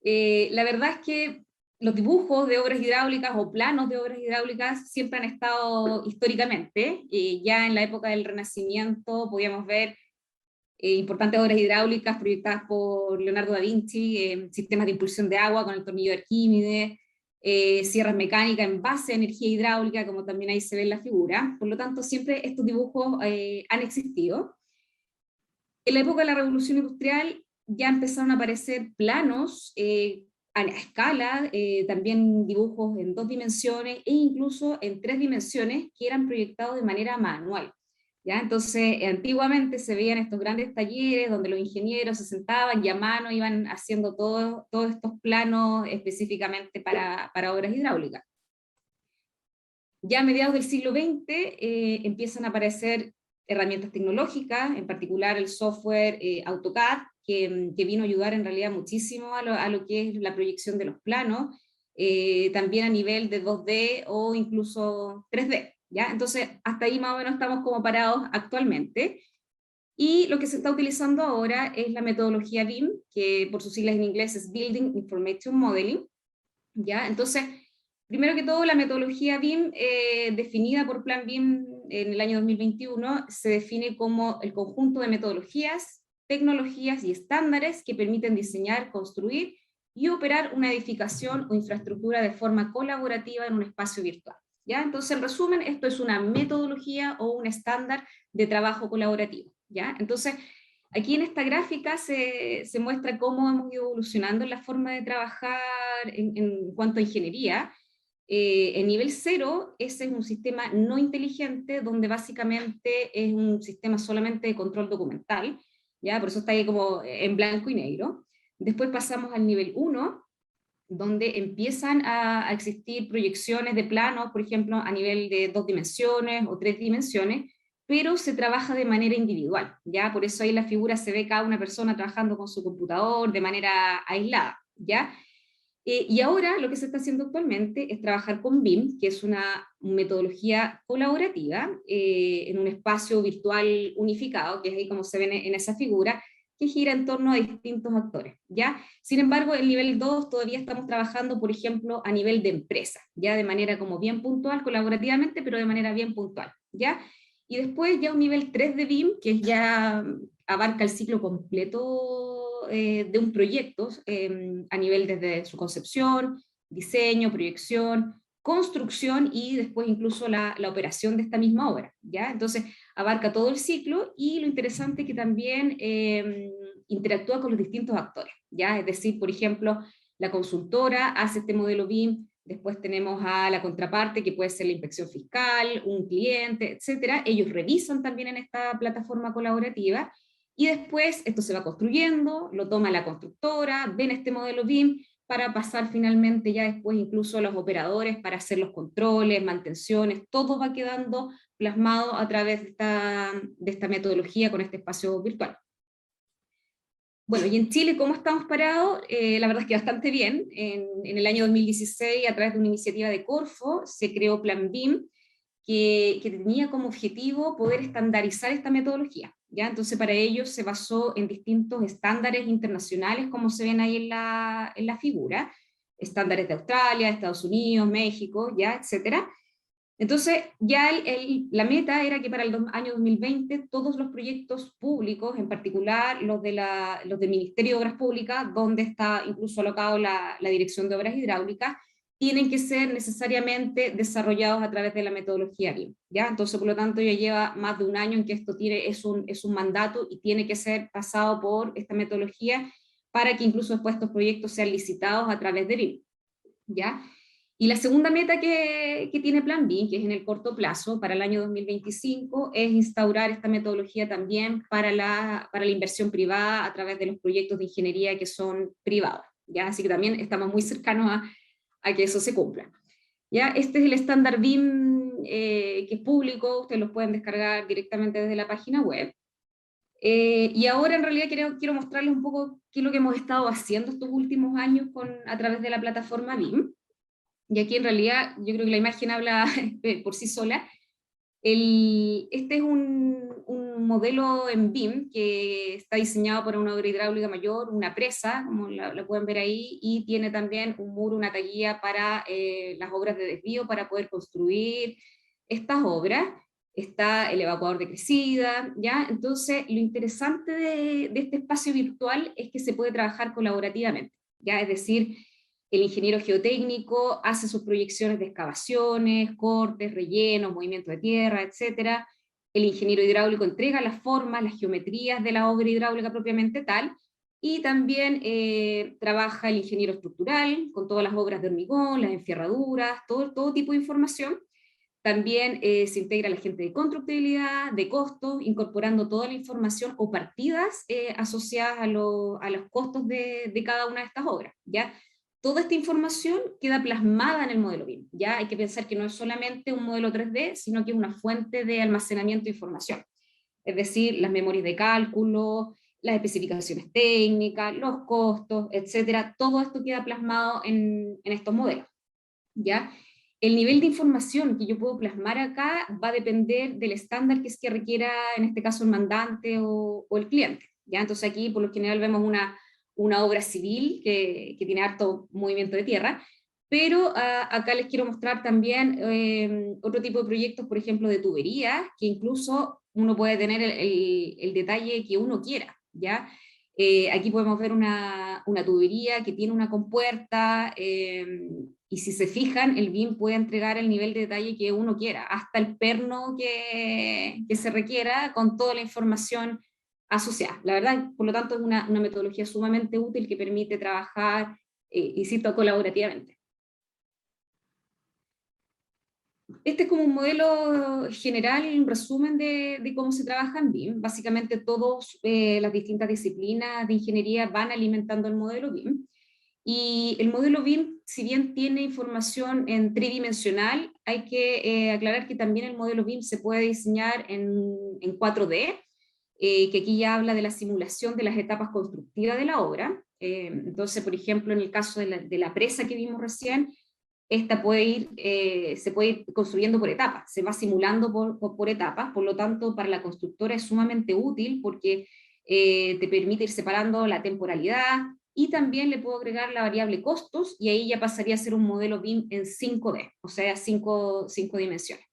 La verdad es que los dibujos de obras hidráulicas o planos de obras hidráulicas siempre han estado históricamente. Ya en la época del Renacimiento podíamos ver importantes obras hidráulicas proyectadas por Leonardo da Vinci, sistemas de impulsión de agua con el tornillo de Arquímedes, sierras mecánicas en base a energía hidráulica, como también ahí se ve en la figura. Por lo tanto, siempre estos dibujos han existido. En la época de la Revolución Industrial ya empezaron a aparecer planos a escala, también dibujos en 2 dimensiones e incluso en 3 dimensiones que eran proyectados de manera manual. ¿Ya? Entonces, antiguamente se veían estos grandes talleres donde los ingenieros se sentaban y a mano iban haciendo todos estos planos específicamente para obras hidráulicas. Ya a mediados del siglo XX empiezan a aparecer herramientas tecnológicas, en particular el software AutoCAD, que vino a ayudar en realidad muchísimo a lo que es la proyección de los planos, también a nivel de 2D o incluso 3D. ¿Ya? Entonces, hasta ahí más o menos estamos como parados actualmente. Y lo que se está utilizando ahora es la metodología BIM, que por sus siglas en inglés es Building Information Modeling. ¿Ya? Entonces, primero que todo, la metodología BIM, definida por Plan BIM en el año 2021, se define como el conjunto de metodologías, tecnologías y estándares que permiten diseñar, construir y operar una edificación o infraestructura de forma colaborativa en un espacio virtual. ¿Ya? Entonces, en resumen, esto es una metodología o un estándar de trabajo colaborativo. ¿Ya? Entonces, aquí en esta gráfica se muestra cómo hemos ido evolucionando en la forma de trabajar en cuanto a ingeniería. En nivel 0, ese es un sistema no inteligente, donde básicamente es un sistema solamente de control documental, ¿ya? Por eso está ahí como en blanco y negro. Después pasamos al nivel 1, donde empiezan a existir proyecciones de planos, por ejemplo, a nivel de 2 dimensiones o 3 dimensiones, pero se trabaja de manera individual, ¿ya? Por eso ahí en la figura se ve cada una persona trabajando con su computador de manera aislada, ¿ya? Y ahora lo que se está haciendo actualmente es trabajar con BIM, que es una metodología colaborativa, en un espacio virtual unificado, que es ahí como se ve en esa figura, que gira en torno a distintos actores, ¿ya? Sin embargo, el nivel 2 todavía estamos trabajando, por ejemplo, a nivel de empresa, ¿ya? De manera como bien puntual, colaborativamente, pero de manera bien puntual, ¿ya? Y después ya un nivel 3 de BIM, que ya abarca el ciclo completo de un proyecto, a nivel desde su concepción, diseño, proyección, construcción y después incluso la operación de esta misma obra, ¿ya? Entonces abarca todo el ciclo y lo interesante es que también interactúa con los distintos actores, ¿ya? Es decir, por ejemplo, la consultora hace este modelo BIM, después tenemos a la contraparte que puede ser la inspección fiscal, un cliente, etcétera. Ellos revisan también en esta plataforma colaborativa y después esto se va construyendo, lo toma la constructora, ven este modelo BIM para pasar finalmente ya después incluso a los operadores para hacer los controles, mantenciones, todo va quedando plasmado a través de esta metodología con este espacio virtual. Bueno, y en Chile, ¿cómo estamos parados? La verdad es que bastante bien. En el año 2016, a través de una iniciativa de Corfo, se creó Plan BIM, que tenía como objetivo poder estandarizar esta metodología, ¿ya? Entonces, para ello se basó en distintos estándares internacionales, como se ven ahí en la figura, estándares de Australia, Estados Unidos, México, ¿ya? Etcétera. Entonces, ya la meta era que para el año 2020 todos los proyectos públicos, en particular los del Ministerio de Obras Públicas, donde está incluso alocado la Dirección de Obras Hidráulicas, tienen que ser necesariamente desarrollados a través de la metodología BIM, ¿ya? Entonces, por lo tanto, ya lleva más de un año en que esto es un mandato y tiene que ser pasado por esta metodología para que incluso después estos proyectos sean licitados a través de BIM, ¿ya? Y la segunda meta que tiene Plan BIM, que es en el corto plazo, para el año 2025, es instaurar esta metodología también para la inversión privada a través de los proyectos de ingeniería que son privados, ¿ya? Así que también estamos muy cercanos a que eso se cumpla. ¿Ya? Este es el estándar BIM que es público, ustedes lo pueden descargar directamente desde la página web. Y ahora en realidad quiero mostrarles un poco qué es lo que hemos estado haciendo estos últimos años a través de la plataforma BIM. Y aquí en realidad yo creo que la imagen habla por sí sola. Este es un modelo en BIM que está diseñado para una obra hidráulica mayor, una presa, como la pueden ver ahí, y tiene también un muro, una taquilla para las obras de desvío para poder construir estas obras. Está el evacuador de crecida, ¿ya? Entonces, lo interesante de este espacio virtual es que se puede trabajar colaborativamente, ¿ya? Es decir, el ingeniero geotécnico hace sus proyecciones de excavaciones, cortes, rellenos, movimiento de tierra, etc. El ingeniero hidráulico entrega las formas, las geometrías de la obra hidráulica propiamente tal, y también trabaja el ingeniero estructural con todas las obras de hormigón, las enferraduras, todo tipo de información. También se integra la gente de constructibilidad, de costos, incorporando toda la información o partidas asociadas a los costos de cada una de estas obras, ¿ya? Toda esta información queda plasmada en el modelo BIM, ¿ya? Hay que pensar que no es solamente un modelo 3D, sino que es una fuente de almacenamiento de información. Es decir, las memorias de cálculo, las especificaciones técnicas, los costos, etcétera, todo esto queda plasmado en estos modelos, ¿ya? El nivel de información que yo puedo plasmar acá va a depender del estándar que es que requiera, en este caso, el mandante o el cliente, ¿ya? Entonces aquí, por lo general, vemos una obra civil que tiene harto movimiento de tierra, pero acá les quiero mostrar también otro tipo de proyectos, por ejemplo, de tuberías, que incluso uno puede tener el detalle que uno quiera, ¿ya? Aquí podemos ver una tubería que tiene una compuerta, y si se fijan, el BIM puede entregar el nivel de detalle que uno quiera, hasta el perno que se requiera, con toda la información asociada. La verdad, por lo tanto, es una metodología sumamente útil que permite trabajar, insisto, colaborativamente. Este es como un modelo general, un resumen de cómo se trabaja en BIM. Básicamente todas las distintas disciplinas de ingeniería van alimentando el modelo BIM. Y el modelo BIM, si bien tiene información en tridimensional, hay que aclarar que también el modelo BIM se puede diseñar en 4D, que aquí ya habla de la simulación de las etapas constructivas de la obra. Entonces, por ejemplo, en el caso de la presa que vimos recién, esta se puede ir construyendo por etapas, se va simulando por etapas, por lo tanto para la constructora es sumamente útil porque te permite ir separando la temporalidad, y también le puedo agregar la variable costos, y ahí ya pasaría a ser un modelo BIM en 5D, o sea, 5 dimensiones,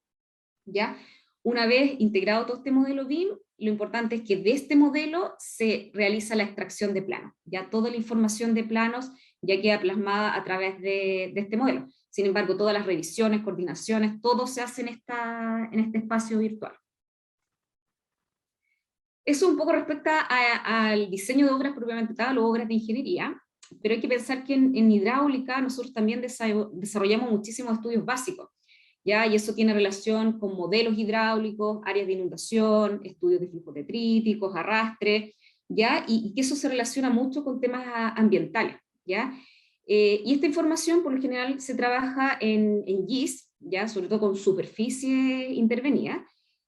¿ya? Una vez integrado todo este modelo BIM, lo importante es que de este modelo se realiza la extracción de planos, ya toda la información de planos ya queda plasmada a través de este modelo. Sin embargo, todas las revisiones, coordinaciones, todo se hace en este espacio virtual. Eso un poco respecto al diseño de obras propiamente tal, o obras de ingeniería, pero hay que pensar que en hidráulica nosotros también desarrollamos muchísimos estudios básicos, ¿ya? Y eso tiene relación con modelos hidráulicos, áreas de inundación, estudios de flujos detríticos, arrastre, ¿ya? Y que eso se relaciona mucho con temas ambientales, ¿ya? Y esta información por lo general se trabaja en GIS, ¿ya? Sobre todo con superficie intervenida,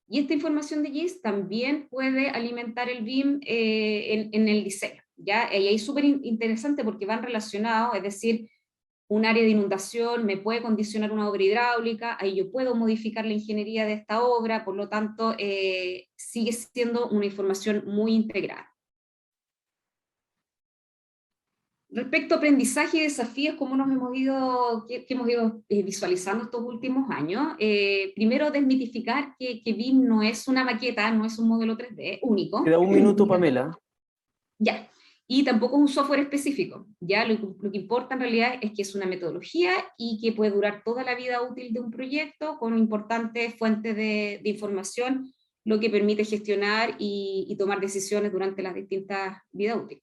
y esta información de GIS también puede alimentar el BIM en el diseño, ¿ya? Y ahí es súper interesante porque van relacionados, es decir, un área de inundación me puede condicionar una obra hidráulica, ahí yo puedo modificar la ingeniería de esta obra, por lo tanto, sigue siendo una información muy integrada. Respecto a aprendizaje y desafíos, ¿cómo nos hemos ido visualizando estos últimos años? Primero, desmitificar que BIM no es una maqueta, no es un modelo 3D único. Queda un minuto, Pamela. Ya, y tampoco es un software específico. Ya, lo que importa en realidad es que es una metodología y que puede durar toda la vida útil de un proyecto con importantes fuentes de información, lo que permite gestionar y tomar decisiones durante las distintas vidas útiles.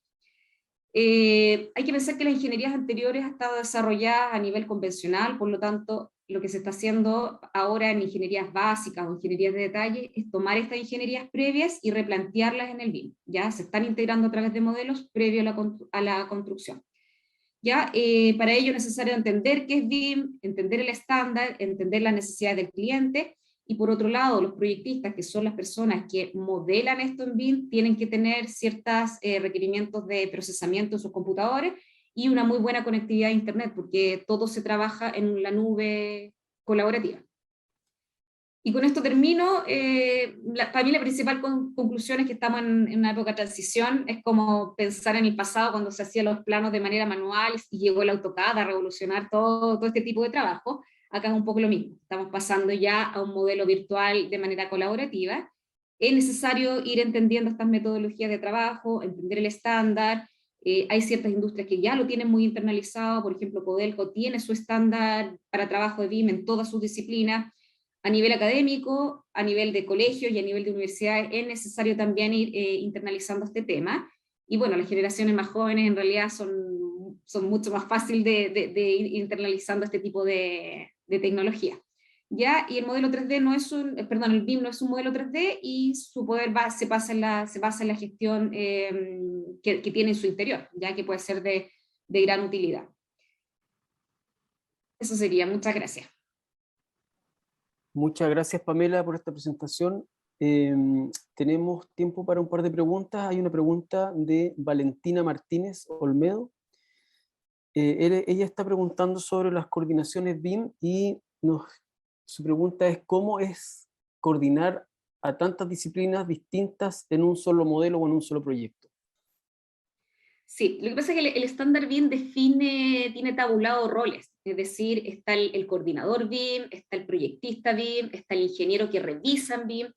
Hay que pensar que las ingenierías anteriores han estado desarrolladas a nivel convencional, por lo tanto, lo que se está haciendo ahora en ingenierías básicas o ingenierías de detalle es tomar estas ingenierías previas y replantearlas en el BIM. Ya se están integrando a través de modelos previos a la construcción. ¿Ya? Para ello es necesario entender qué es BIM, entender el estándar, entender las necesidades del cliente, y por otro lado, los proyectistas, que son las personas que modelan esto en BIM, tienen que tener ciertos requerimientos de procesamiento en sus computadores y una muy buena conectividad a Internet, porque todo se trabaja en la nube colaborativa. Y con esto termino. Para mí la principal conclusión es que estamos en una época de transición. Es como pensar en el pasado cuando se hacían los planos de manera manual y llegó el AutoCAD a revolucionar todo este tipo de trabajo. Acá es un poco lo mismo. Estamos pasando ya a un modelo virtual de manera colaborativa. Es necesario ir entendiendo estas metodologías de trabajo, entender el estándar. Hay ciertas industrias que ya lo tienen muy internalizado. Por ejemplo, Codelco tiene su estándar para trabajo de BIM en todas sus disciplinas. A nivel académico, a nivel de colegios y a nivel de universidades es necesario también ir internalizando este tema. Y bueno, las generaciones más jóvenes en realidad son mucho más fáciles de ir internalizando este tipo de tecnología. ¿Ya? Y el modelo 3D no es el BIM no es un modelo 3D, y su poder se basa en la gestión que tiene en su interior, ya que puede ser de gran utilidad. Eso sería. Muchas gracias. Muchas gracias, Pamela, por esta presentación. Tenemos tiempo para un par de preguntas. Hay una pregunta de Valentina Martínez Olmedo. Ella está preguntando sobre las coordinaciones BIM y su pregunta es: ¿cómo es coordinar a tantas disciplinas distintas en un solo modelo o en un solo proyecto? Sí, lo que pasa es que el estándar BIM tiene tabulado roles, es decir, está el coordinador BIM, está el proyectista BIM, está el ingeniero que revisa en BIM.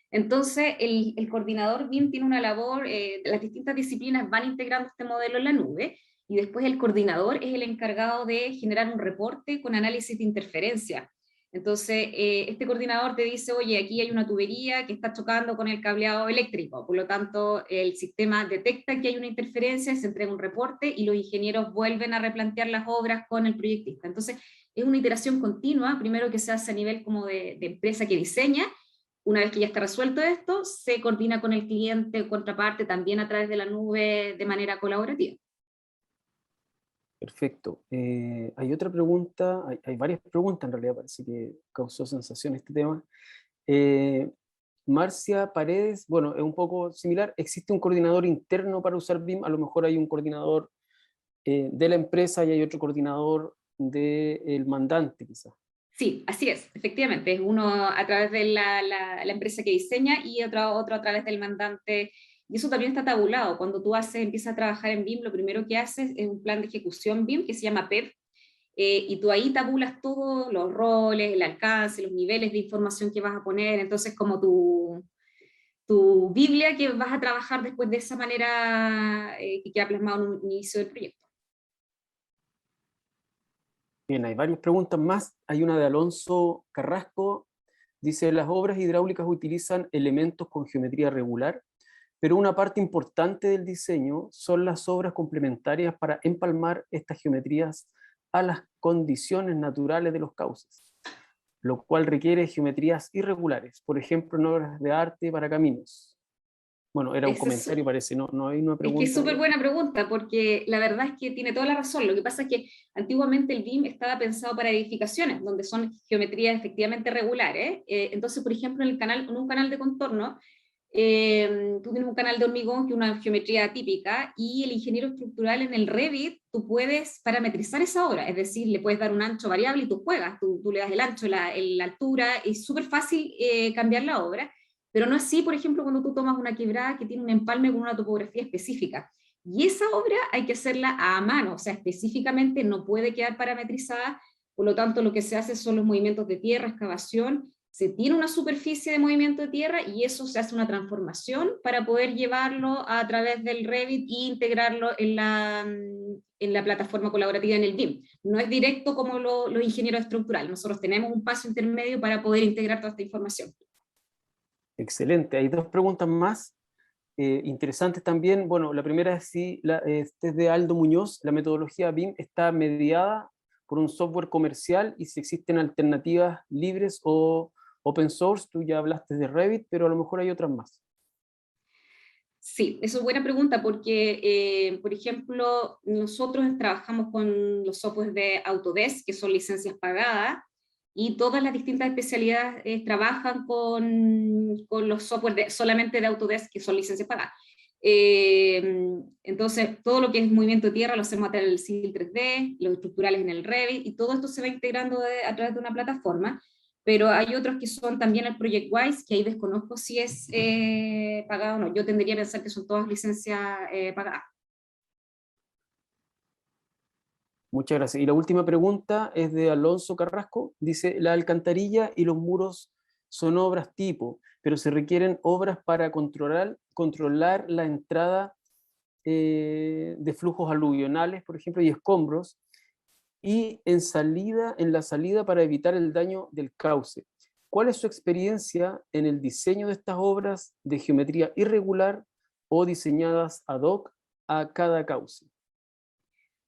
Entonces, el coordinador BIM tiene una labor, las distintas disciplinas van integrando este modelo en la nube, y después el coordinador es el encargado de generar un reporte con análisis de interferencia. Entonces, este coordinador te dice: oye, aquí hay una tubería que está chocando con el cableado eléctrico, por lo tanto, el sistema detecta que hay una interferencia, se entrega un reporte y los ingenieros vuelven a replantear las obras con el proyectista. Entonces, es una iteración continua, primero que se hace a nivel como de empresa que diseña. Una vez que ya está resuelto esto, se coordina con el cliente, contraparte, también a través de la nube de manera colaborativa. Perfecto. Hay otra pregunta, hay varias preguntas en realidad, parece que causó sensación este tema. Marcia Paredes, bueno, es un poco similar. ¿Existe un coordinador interno para usar BIM? A lo mejor hay un coordinador de la empresa y hay otro coordinador del mandante, quizás. Sí, así es, efectivamente. Es uno a través de la empresa que diseña y otro a través del mandante. Y eso también está tabulado. Cuando tú empiezas a trabajar en BIM, lo primero que haces es un plan de ejecución BIM que se llama PEP, y tú ahí tabulas todos los roles, el alcance, los niveles de información que vas a poner. Entonces, como tu Biblia que vas a trabajar después de esa manera, que queda plasmado en un inicio del proyecto. Bien, hay varias preguntas más. Hay una de Alonso Carrasco. Dice: las obras hidráulicas utilizan elementos con geometría regular, pero una parte importante del diseño son las obras complementarias para empalmar estas geometrías a las condiciones naturales de los cauces, lo cual requiere geometrías irregulares, por ejemplo, en obras de arte para caminos. Bueno, era un comentario, parece, no hay una pregunta. Es que es súper buena pregunta, porque la verdad es que tiene toda la razón. Lo que pasa es que antiguamente el BIM estaba pensado para edificaciones, donde son geometrías efectivamente regulares. Entonces, por ejemplo, en un canal de contorno, tú tienes un canal de hormigón que es una geometría típica, y el ingeniero estructural en el Revit, tú puedes parametrizar esa obra, es decir, le puedes dar un ancho variable y tú juegas, tú le das el ancho, la altura, es súper fácil cambiar la obra. Pero no es así, por ejemplo, cuando tú tomas una quebrada que tiene un empalme con una topografía específica. Y esa obra hay que hacerla a mano, o sea, específicamente no puede quedar parametrizada. Por lo tanto, lo que se hace son los movimientos de tierra, excavación, se tiene una superficie de movimiento de tierra y eso se hace una transformación para poder llevarlo a través del Revit e integrarlo en la plataforma colaborativa en el BIM. No es directo como los ingenieros estructurales, nosotros tenemos un paso intermedio para poder integrar toda esta información. Excelente. Hay dos preguntas más interesantes también. Bueno, la primera es si este es de Aldo Muñoz: la metodología BIM está mediada por un software comercial y si existen alternativas libres o open source. Tú ya hablaste de Revit, pero a lo mejor hay otras más. Sí, eso es buena pregunta porque, por ejemplo, nosotros trabajamos con los softwares de Autodesk, que son licencias pagadas, y todas las distintas especialidades trabajan con los softwares solamente de Autodesk, que son licencias pagadas. Entonces, todo lo que es movimiento de tierra lo hacemos a través del Civil 3D, los estructurales en el Revit, y todo esto se va integrando a través de una plataforma. Pero hay otros que son también el ProjectWise, que ahí desconozco si es pagado o no. Yo tendría a pensar que son todas licencias pagadas. Muchas gracias. Y la última pregunta es de Alonso Carrasco. Dice, la alcantarilla y los muros son obras tipo, pero se requieren obras para controlar la entrada de flujos aluvionales, por ejemplo, y escombros, y en la salida para evitar el daño del cauce. ¿Cuál es su experiencia en el diseño de estas obras de geometría irregular o diseñadas ad hoc a cada cauce?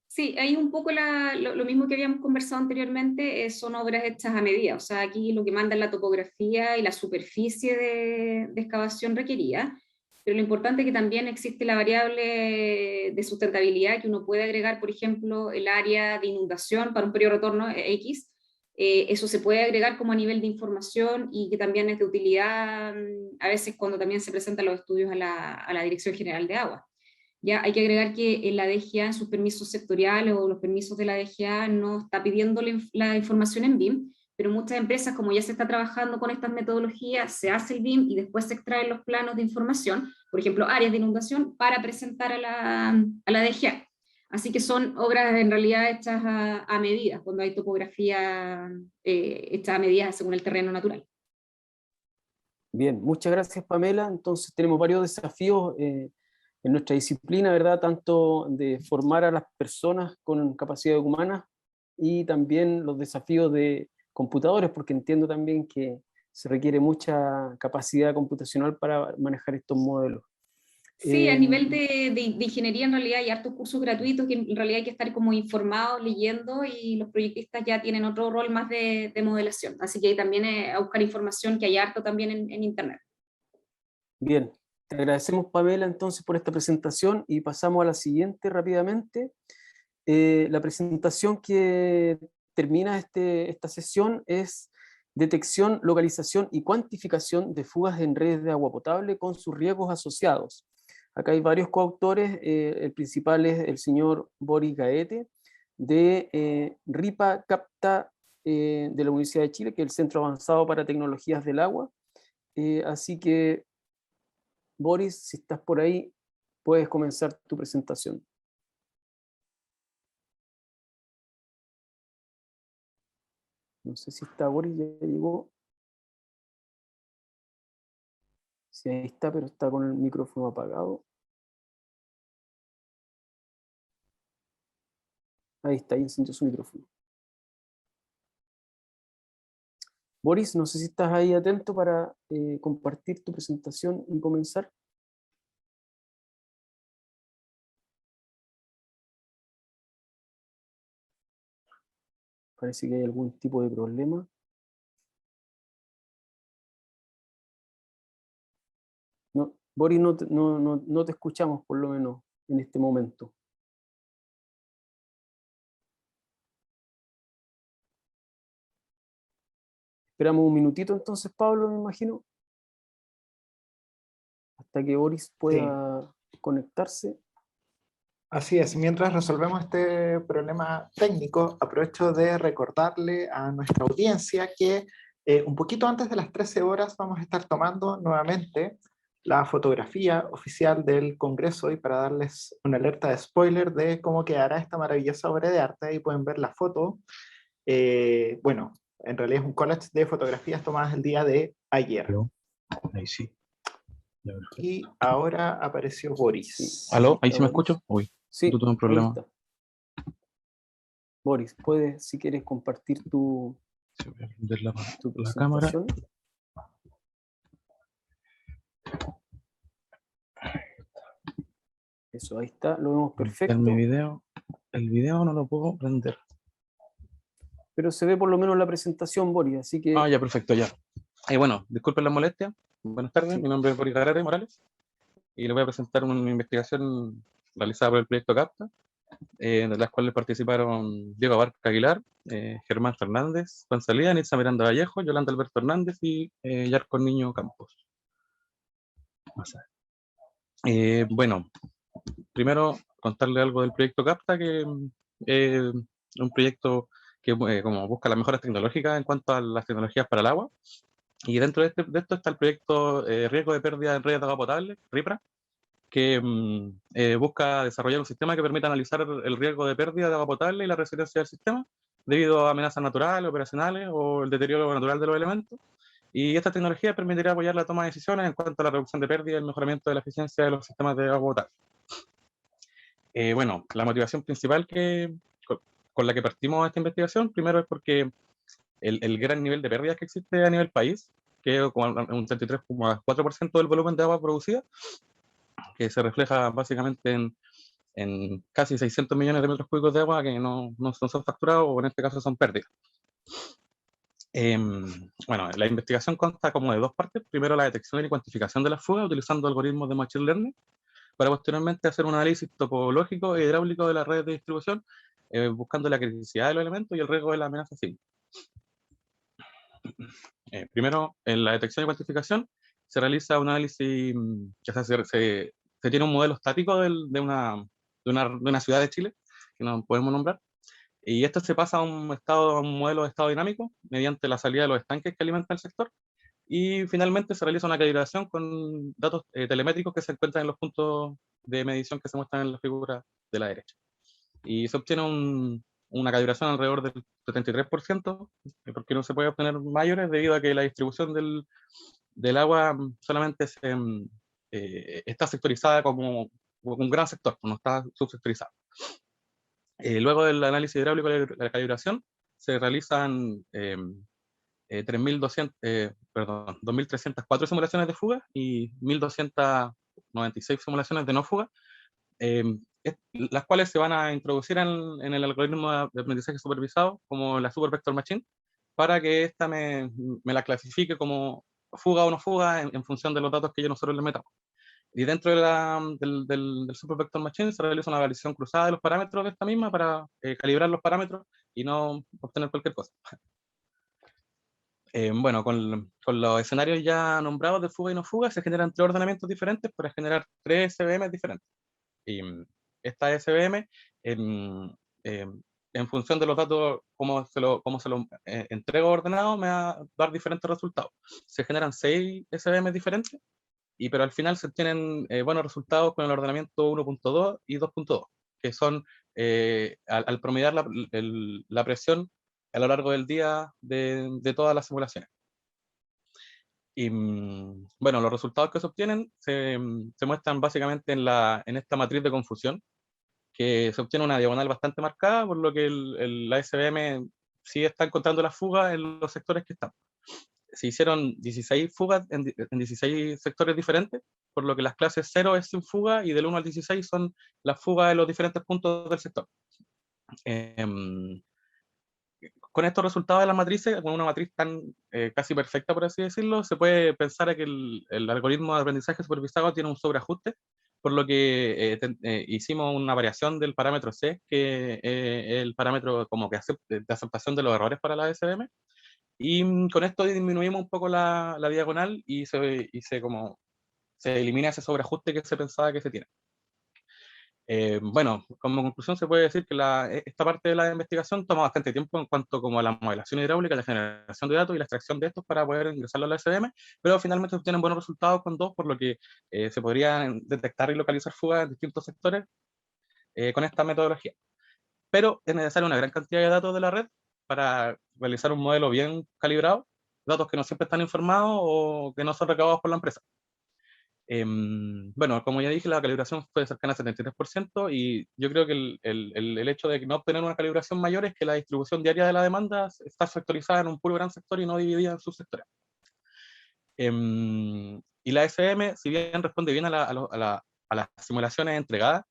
Sí, hay un poco lo mismo que habíamos conversado anteriormente, son obras hechas a medida, o sea, aquí lo que manda es la topografía y la superficie de excavación requerida, pero lo importante es que también existe la variable de sustentabilidad, que uno puede agregar, por ejemplo, el área de inundación para un periodo de retorno X, eso se puede agregar como a nivel de información y que también es de utilidad a veces cuando también se presentan los estudios a la Dirección General de Agua. Ya hay que agregar que la DGA en sus permisos sectoriales o los permisos de la DGA no está pidiendo la información en BIM, pero muchas empresas, como ya se está trabajando con estas metodologías, se hace el BIM y después se extraen los planos de información, por ejemplo, áreas de inundación, para presentar a la DGA. Así que son obras en realidad hechas a medida, cuando hay topografía hecha a medida según el terreno natural. Bien, muchas gracias, Pamela. Entonces tenemos varios desafíos en nuestra disciplina, ¿verdad? Tanto de formar a las personas con capacidades humanas y también los desafíos de computadores, porque entiendo también que se requiere mucha capacidad computacional para manejar estos modelos. Sí, a nivel de ingeniería en realidad hay hartos cursos gratuitos que en realidad hay que estar como informados, leyendo, y los proyectistas ya tienen otro rol más de modelación, así que también a buscar información, que hay harto también en internet. Bien, te agradecemos, Pamela, entonces por esta presentación y pasamos a la siguiente rápidamente. La presentación que termina esta sesión es detección, localización y cuantificación de fugas en redes de agua potable con sus riesgos asociados. Acá hay varios coautores, el principal es el señor Boris Gaete, de RIPA CAPTA de la Universidad de Chile, que es el Centro Avanzado para Tecnologías del Agua. Así que, Boris, si estás por ahí, puedes comenzar tu presentación. No sé si está Boris, ya llegó. Sí, ahí está, pero está con el micrófono apagado. Ahí está, ahí encendió su micrófono. Boris, no sé si estás ahí atento para compartir tu presentación y comenzar. Parece que hay algún tipo de problema. No, Boris, no te escuchamos, por lo menos en este momento. Esperamos un minutito entonces, Pablo, me imagino, hasta que Boris pueda conectarse. Así es, mientras resolvemos este problema técnico, aprovecho de recordarle a nuestra audiencia que un poquito antes de las 13 horas vamos a estar tomando nuevamente la fotografía oficial del Congreso, y para darles una alerta de spoiler de cómo quedará esta maravillosa obra de arte, ahí pueden ver la foto. Bueno, en realidad es un collage de fotografías tomadas el día de ayer. ¿Aló? Ahí sí. Y ahora apareció Boris. Sí. ¿Aló? ¿Ahí sí me escucho? Uy, Sí, tuve un ahí problema. está. Boris, puedes, si quieres, compartir tu Sí, voy a prender la cámara. presentación. Eso, ahí está, lo vemos perfecto. En mi video, el video no lo puedo prender. Pero se ve por lo menos la presentación, Boris, así que... Ah, ya, perfecto, ya. Bueno, disculpen la molestia. Buenas tardes, Sí. mi nombre es Boris Garate Morales. y les voy a presentar una investigación realizada por el proyecto CAPTA, de las cuales participaron Diego Abarca Aguilar, Germán Fernández, Juan Salida, Nitza Miranda Vallejo, Yolanda Alberto Hernández y Yarco Niño Campos. Bueno, primero contarle algo del proyecto CAPTA, que es un proyecto que como busca las mejoras tecnológicas en cuanto a las tecnologías para el agua. Y dentro de esto está el proyecto Riesgo de Pérdida en Redes de Agua Potable, RIPRA, que busca desarrollar un sistema que permita analizar el riesgo de pérdida de agua potable y la resiliencia del sistema debido a amenazas naturales, operacionales o el deterioro natural de los elementos. Y esta tecnología permitirá apoyar la toma de decisiones en cuanto a la reducción de pérdida y el mejoramiento de la eficiencia de los sistemas de agua potable. Bueno, la motivación principal con la que partimos esta investigación, primero es porque el gran nivel de pérdidas que existe a nivel país, que es como un 33,4% del volumen de agua producida, que se refleja básicamente en casi 600 millones de metros cúbicos de agua que no son facturados, o en este caso son pérdidas. Bueno, la investigación consta como de dos partes. Primero, la detección y cuantificación de las fugas utilizando algoritmos de Machine Learning, para posteriormente hacer un análisis topológico e hidráulico de las redes de distribución, buscando la criticidad de los elementos y el riesgo de la amenaza sísmica. Primero, en la detección y cuantificación, se realiza un análisis, se tiene un modelo estático de una ciudad de Chile, que no podemos nombrar, y esto se pasa a un modelo de estado dinámico mediante la salida de los estanques que alimentan el sector, y finalmente se realiza una calibración con datos telemétricos que se encuentran en los puntos de medición que se muestran en la figura de la derecha. Y se obtiene una calibración alrededor del 73%, porque no se puede obtener mayores debido a que la distribución del agua solamente está sectorizada como un gran sector, no está subsectorizada. Luego del análisis hidráulico y la calibración, se realizan 2.304 simulaciones de fuga y 1.296 simulaciones de no fuga, las cuales se van a introducir en el algoritmo de aprendizaje supervisado como la Super Vector Machine, para que ésta me la clasifique como fuga o no fuga en función de los datos que nosotros le metamos. Y dentro del Super Vector Machine se realiza una validación cruzada de los parámetros de esta misma para calibrar los parámetros y no obtener cualquier cosa. Bueno, con los escenarios ya nombrados de fuga y no fuga, se generan 3 ordenamientos diferentes para generar 3 SVM diferentes. Y esta SVM, en función de los datos, cómo se lo entrego ordenado, me va a dar diferentes resultados. Se generan 6 SVM diferentes, pero al final se obtienen buenos resultados con el ordenamiento 1.2 y 2.2, que son, al promediar la presión a lo largo del día de todas las simulaciones. Y bueno, los resultados que se obtienen se muestran básicamente en esta matriz de confusión, que se obtiene una diagonal bastante marcada, por lo que la SVM sí está encontrando las fugas en los sectores que están. Se hicieron 16 fugas en 16 sectores diferentes, por lo que las clases 0 es sin fuga y del 1 al 16 son las fugas de los diferentes puntos del sector. Con estos resultados de las matrices, con una matriz tan casi perfecta, por así decirlo, se puede pensar que el algoritmo de aprendizaje supervisado tiene un sobreajuste, por lo que hicimos una variación del parámetro C, que es el parámetro como que de aceptación de los errores para la SVM, y con esto disminuimos un poco la diagonal y se elimina ese sobreajuste que se pensaba que se tiene. Bueno, como conclusión se puede decir que esta parte de la investigación toma bastante tiempo en cuanto como a la modelación hidráulica, la generación de datos y la extracción de estos para poder ingresarlo a la SVM, pero finalmente se obtienen buenos resultados con 2, por lo que se podrían detectar y localizar fugas en distintos sectores con esta metodología. Pero es necesaria una gran cantidad de datos de la red para realizar un modelo bien calibrado, datos que no siempre están informados o que no son recabados por la empresa. Bueno, como ya dije, la calibración fue cercana al 73%, y yo creo que el hecho de no obtener una calibración mayor es que la distribución diaria de la demanda está sectorizada en un puro gran sector y no dividida en subsectores. Y la SM, si bien responde bien a las simulaciones entregadas,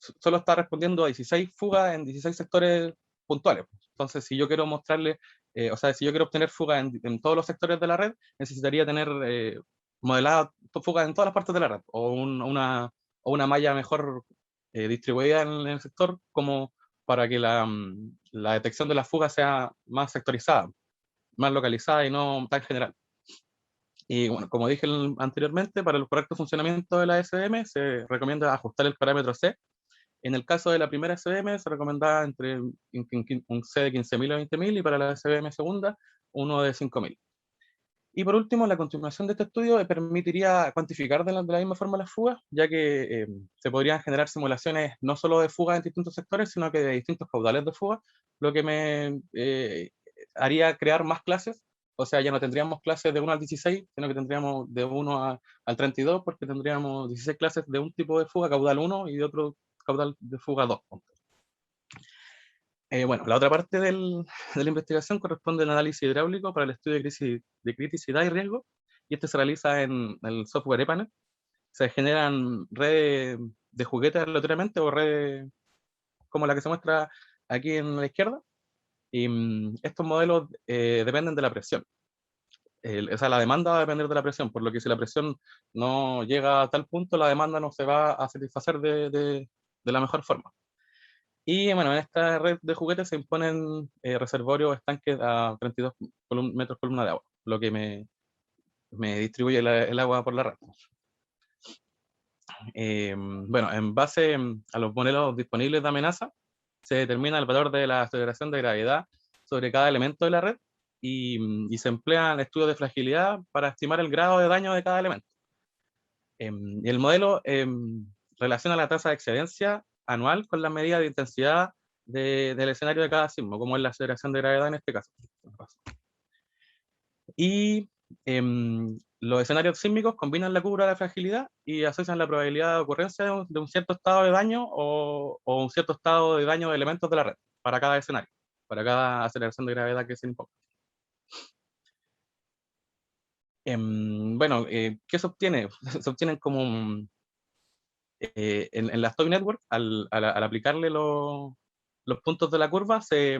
solo está respondiendo a 16 fugas en 16 sectores puntuales. Entonces, si yo quiero mostrarle, si yo quiero obtener fugas en todos los sectores de la red, necesitaría tener modelada fugas en todas las partes de la red, o una malla mejor distribuida en el sector, como para que la detección de las fugas sea más sectorizada, más localizada y no tan general. Y bueno, como dije anteriormente, para el correcto funcionamiento de la SVM se recomienda ajustar el parámetro C. En el caso de la primera SVM se recomendaba entre un C de 15.000 a 20.000, y para la SVM segunda uno de 5.000. Y por último, la continuación de este estudio permitiría cuantificar de la misma forma las fugas, ya que se podrían generar simulaciones no solo de fugas en distintos sectores, sino que de distintos caudales de fuga, lo que me haría crear más clases. O sea, ya no tendríamos clases de 1 al 16, sino que tendríamos de 1 al 32, porque tendríamos 16 clases de un tipo de fuga, caudal 1, y de otro caudal de fuga 2. Bueno, la otra parte de la investigación corresponde al análisis hidráulico para el estudio de criticidad y riesgo, y este se realiza en el software ePanel. Se generan redes de juguetes aleatoriamente, o redes como la que se muestra aquí en la izquierda, y estos modelos dependen de la presión. O sea, la demanda va a depender de la presión, por lo que si la presión no llega a tal punto, la demanda no se va a satisfacer de la mejor forma. Y bueno, en esta red de juguetes se imponen reservorios estanques a 32 metros columna de agua, lo que me distribuye el agua por la red. Bueno, en base a los modelos disponibles de amenaza, se determina el valor de la aceleración de gravedad sobre cada elemento de la red, y se emplean estudios de fragilidad para estimar el grado de daño de cada elemento. Y el modelo relaciona la tasa de excedencia anual con la medida de intensidad del escenario de cada sismo, como es la aceleración de gravedad en este caso. Y los escenarios sísmicos combinan la curva de la fragilidad y asocian la probabilidad de ocurrencia de un cierto estado de daño o un cierto estado de daño de elementos de la red para cada escenario, para cada aceleración de gravedad que se imponga. Bueno, ¿qué se obtiene? Se obtienen como en la Story Network, al aplicarle los puntos de la curva, se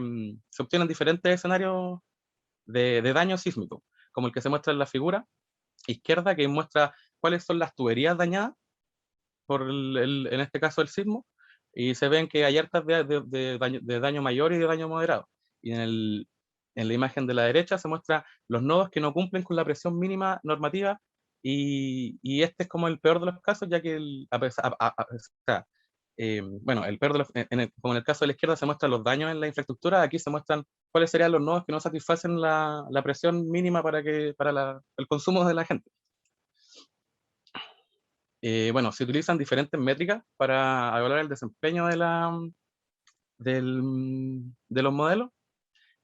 obtienen diferentes escenarios de daño sísmico, como el que se muestra en la figura izquierda, que muestra cuáles son las tuberías dañadas por en este caso el sismo, y se ven que hay hartas de daño mayor y de daño moderado. Y en la imagen de la derecha se muestra los nodos que no cumplen con la presión mínima normativa, y este es como el peor de los casos, ya que o sea, bueno, el peor de como en el caso de la izquierda se muestran los daños en la infraestructura, aquí se muestran cuáles serían los nodos que no satisfacen la presión mínima para el consumo de la gente. Bueno, se utilizan diferentes métricas para evaluar el desempeño de los modelos,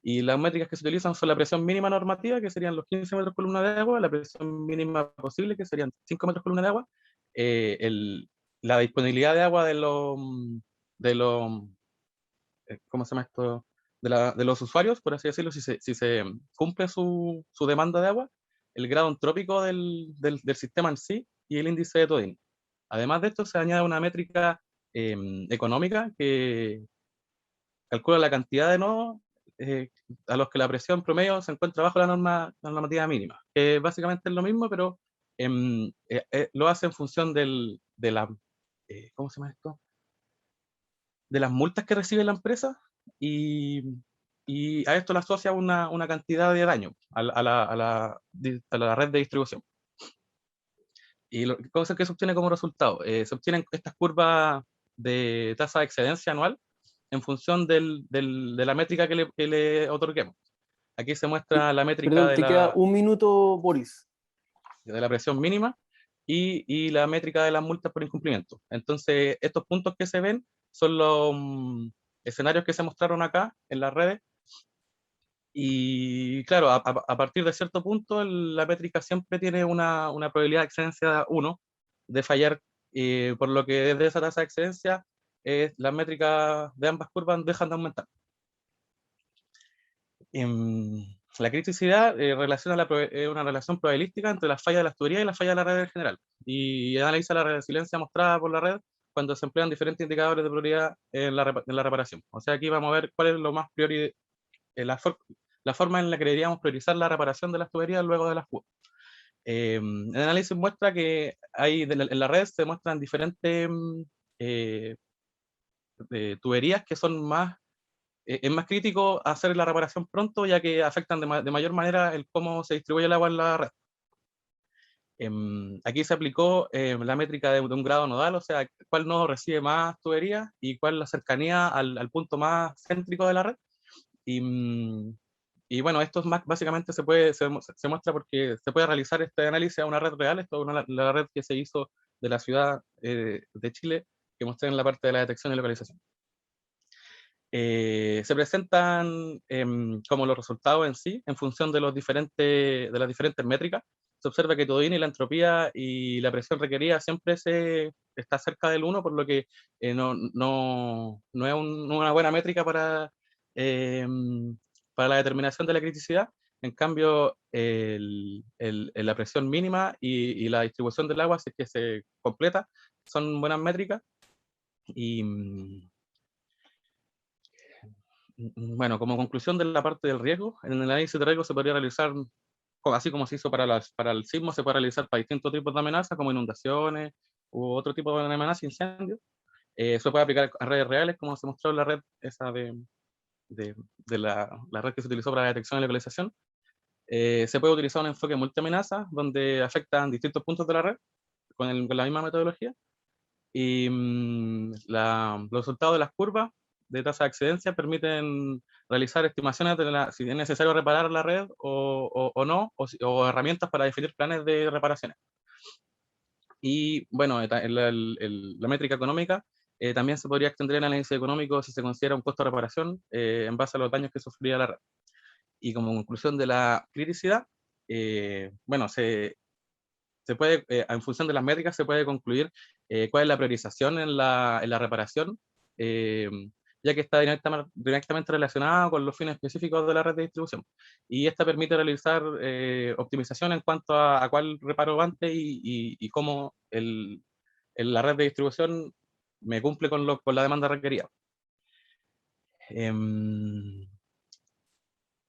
y las métricas que se utilizan son la presión mínima normativa, que serían los 15 metros columna de agua, la presión mínima posible, que serían 5 metros columna de agua, la disponibilidad de agua de los ¿cómo se llama esto? De los usuarios, por así decirlo, si se cumple su demanda de agua, el grado entrópico del sistema en sí, y el índice de Todin. Además de esto, se añade una métrica económica que calcula la cantidad de nodos a los que la presión promedio se encuentra bajo la normativa mínima, que básicamente es lo mismo, pero lo hace en función de la, ¿cómo se llama esto? De las multas que recibe la empresa, y a esto le asocia una cantidad de daño a la red de distribución. Y cosa que se obtiene como resultado, se obtienen estas curvas de tasa de excedencia anual en función de la métrica que le otorguemos. Aquí se muestra la métrica Perdón, te queda un minuto, Boris. de la presión mínima y la métrica de las multas por incumplimiento. Entonces, estos puntos que se ven son los escenarios que se mostraron acá en las redes. Y claro, a partir de cierto punto, la métrica siempre tiene una probabilidad de excedencia 1 de fallar, por lo que desde esa tasa de excedencia, las métricas de ambas curvas dejan de aumentar. La criticidad relaciona una relación probabilística entre la falla de las tuberías y la falla de la red en general, y analiza la resiliencia mostrada por la red cuando se emplean diferentes indicadores de prioridad en la reparación. O sea, aquí vamos a ver cuál es lo más la forma en la que deberíamos priorizar la reparación de las tuberías luego de las fugas. El análisis muestra que en la red se muestran diferentes tuberías que son más, es más crítico hacer la reparación pronto, ya que afectan de mayor manera el cómo se distribuye el agua en la red. Aquí se aplicó la métrica de un grado nodal, o sea, cuál nodo recibe más tuberías y cuál la cercanía al punto más céntrico de la red. Y bueno, esto es más, básicamente se muestra porque se puede realizar este análisis a una red real. Esto es la red que se hizo de la ciudad de Chile, que mostré en la parte de la detección y localización. Se presentan como los resultados en sí, en función de las diferentes métricas. Se observa que Todini, la entropía y la presión requerida siempre está cerca del 1, por lo que no es una buena métrica para la determinación de la criticidad. En cambio, la presión mínima y la distribución del agua, si es que se completa, son buenas métricas. Y bueno, como conclusión de la parte del riesgo, en el análisis de riesgo se podría realizar, así como se hizo para el sismo, se puede realizar para distintos tipos de amenazas, como inundaciones u otro tipo de amenazas, incendios. Se puede aplicar a redes reales, como se mostró en la red esa de la red que se utilizó para la detección y localización. Se puede utilizar un enfoque multiamenaza, donde afectan distintos puntos de la red con la misma metodología. Y los resultados de las curvas de tasa de accidencia permiten realizar estimaciones de si es necesario reparar la red o no, o herramientas para definir planes de reparaciones. Y bueno, la métrica económica también se podría extender el análisis económico si se considera un costo de reparación en base a los daños que sufría la red. Y como conclusión de la criticidad, bueno, se puede, en función de las métricas, se puede concluir cuál es la priorización en la reparación, ya que está directamente relacionada con los fines específicos de la red de distribución. Y esta permite realizar optimización en cuanto a cuál reparo antes y cómo la red de distribución me cumple con la demanda requerida.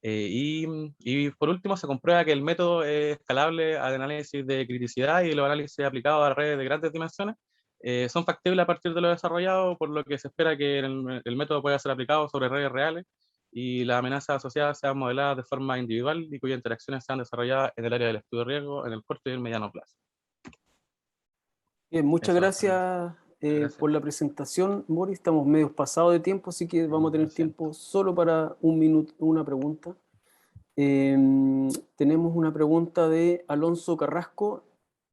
Y por último, se comprueba que el método es escalable al análisis de criticidad, y los análisis aplicados a redes de grandes dimensiones son factibles a partir de lo desarrollado, por lo que se espera que el método pueda ser aplicado sobre redes reales y las amenazas asociadas sean modeladas de forma individual y cuyas interacciones sean desarrolladas en el área del estudio de riesgo en el corto y el mediano plazo. Bien, muchas Eso, gracias, gracias. por la presentación, Boris. Estamos medio pasados de tiempo, así que vamos a tener tiempo solo para un minuto, una pregunta. Tenemos una pregunta de Alonso Carrasco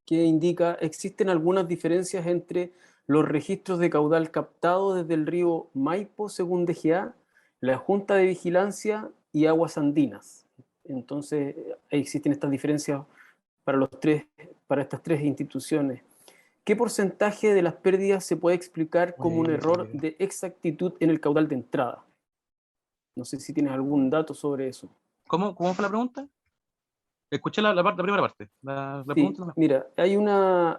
que indica: ¿existen algunas diferencias entre los registros de caudal captado desde el río Maipo según DGA, la Junta de Vigilancia y Aguas Andinas? Entonces, existen estas diferencias para estas tres instituciones. ¿Qué porcentaje de las pérdidas se puede explicar como un error de exactitud en el caudal de entrada? No sé si tienes algún dato sobre eso. ¿Cómo fue la pregunta? Escuché la primera parte. La Sí, pregunta no. mira,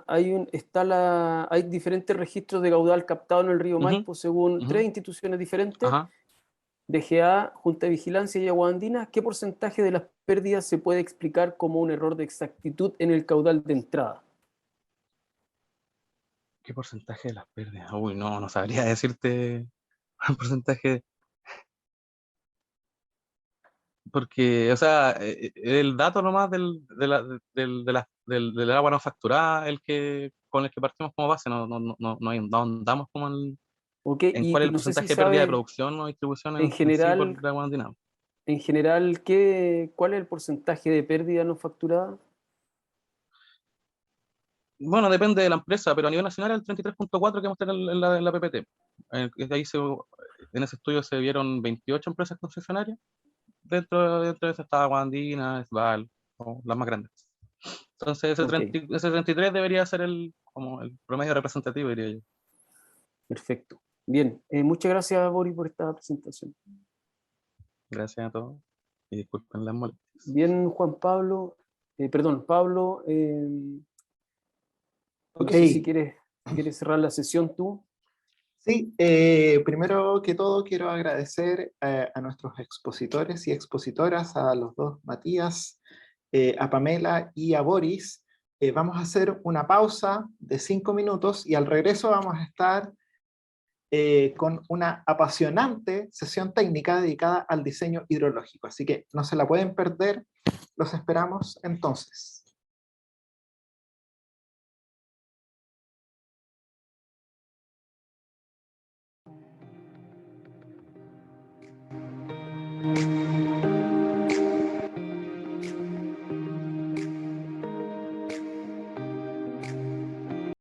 hay diferentes registros de caudal captado en el río Maipo según tres instituciones diferentes: Ajá. DGA, Junta de Vigilancia y Aguas Andinas. ¿Qué porcentaje de las pérdidas se puede explicar como un error de exactitud en el caudal de entrada? ¿Qué porcentaje de las pérdidas? Uy, no sabría decirte un porcentaje. Porque, o sea, el dato nomás del agua no facturada, con el que partimos como base, no andamos como Okay, en cuál es y el no sé porcentaje si de pérdida de sabes, producción o distribución en en sí por general, la agua andina. ¿cuál es el porcentaje de pérdida no facturada? Bueno, depende de la empresa, pero a nivel nacional el 33.4 que mostré en la PPT. En ese estudio se vieron 28 empresas concesionarias. Dentro de eso estaba Agua Andina, Esval, las más grandes. Entonces ese 33 debería ser como el promedio representativo, diría yo. Perfecto. Bien, muchas gracias, Boris, por esta presentación. Gracias a todos y disculpen las molestias. Bien, Juan Pablo, Pablo, Ok. no sé si quieres cerrar la sesión tú. Sí, primero que todo quiero agradecer a nuestros expositores y expositoras, a los dos Matías, a Pamela y a Boris. Vamos a hacer una pausa de 5 minutos y al regreso vamos a estar con una apasionante sesión técnica dedicada al diseño hidrológico. Así que no se la pueden perder, los esperamos entonces.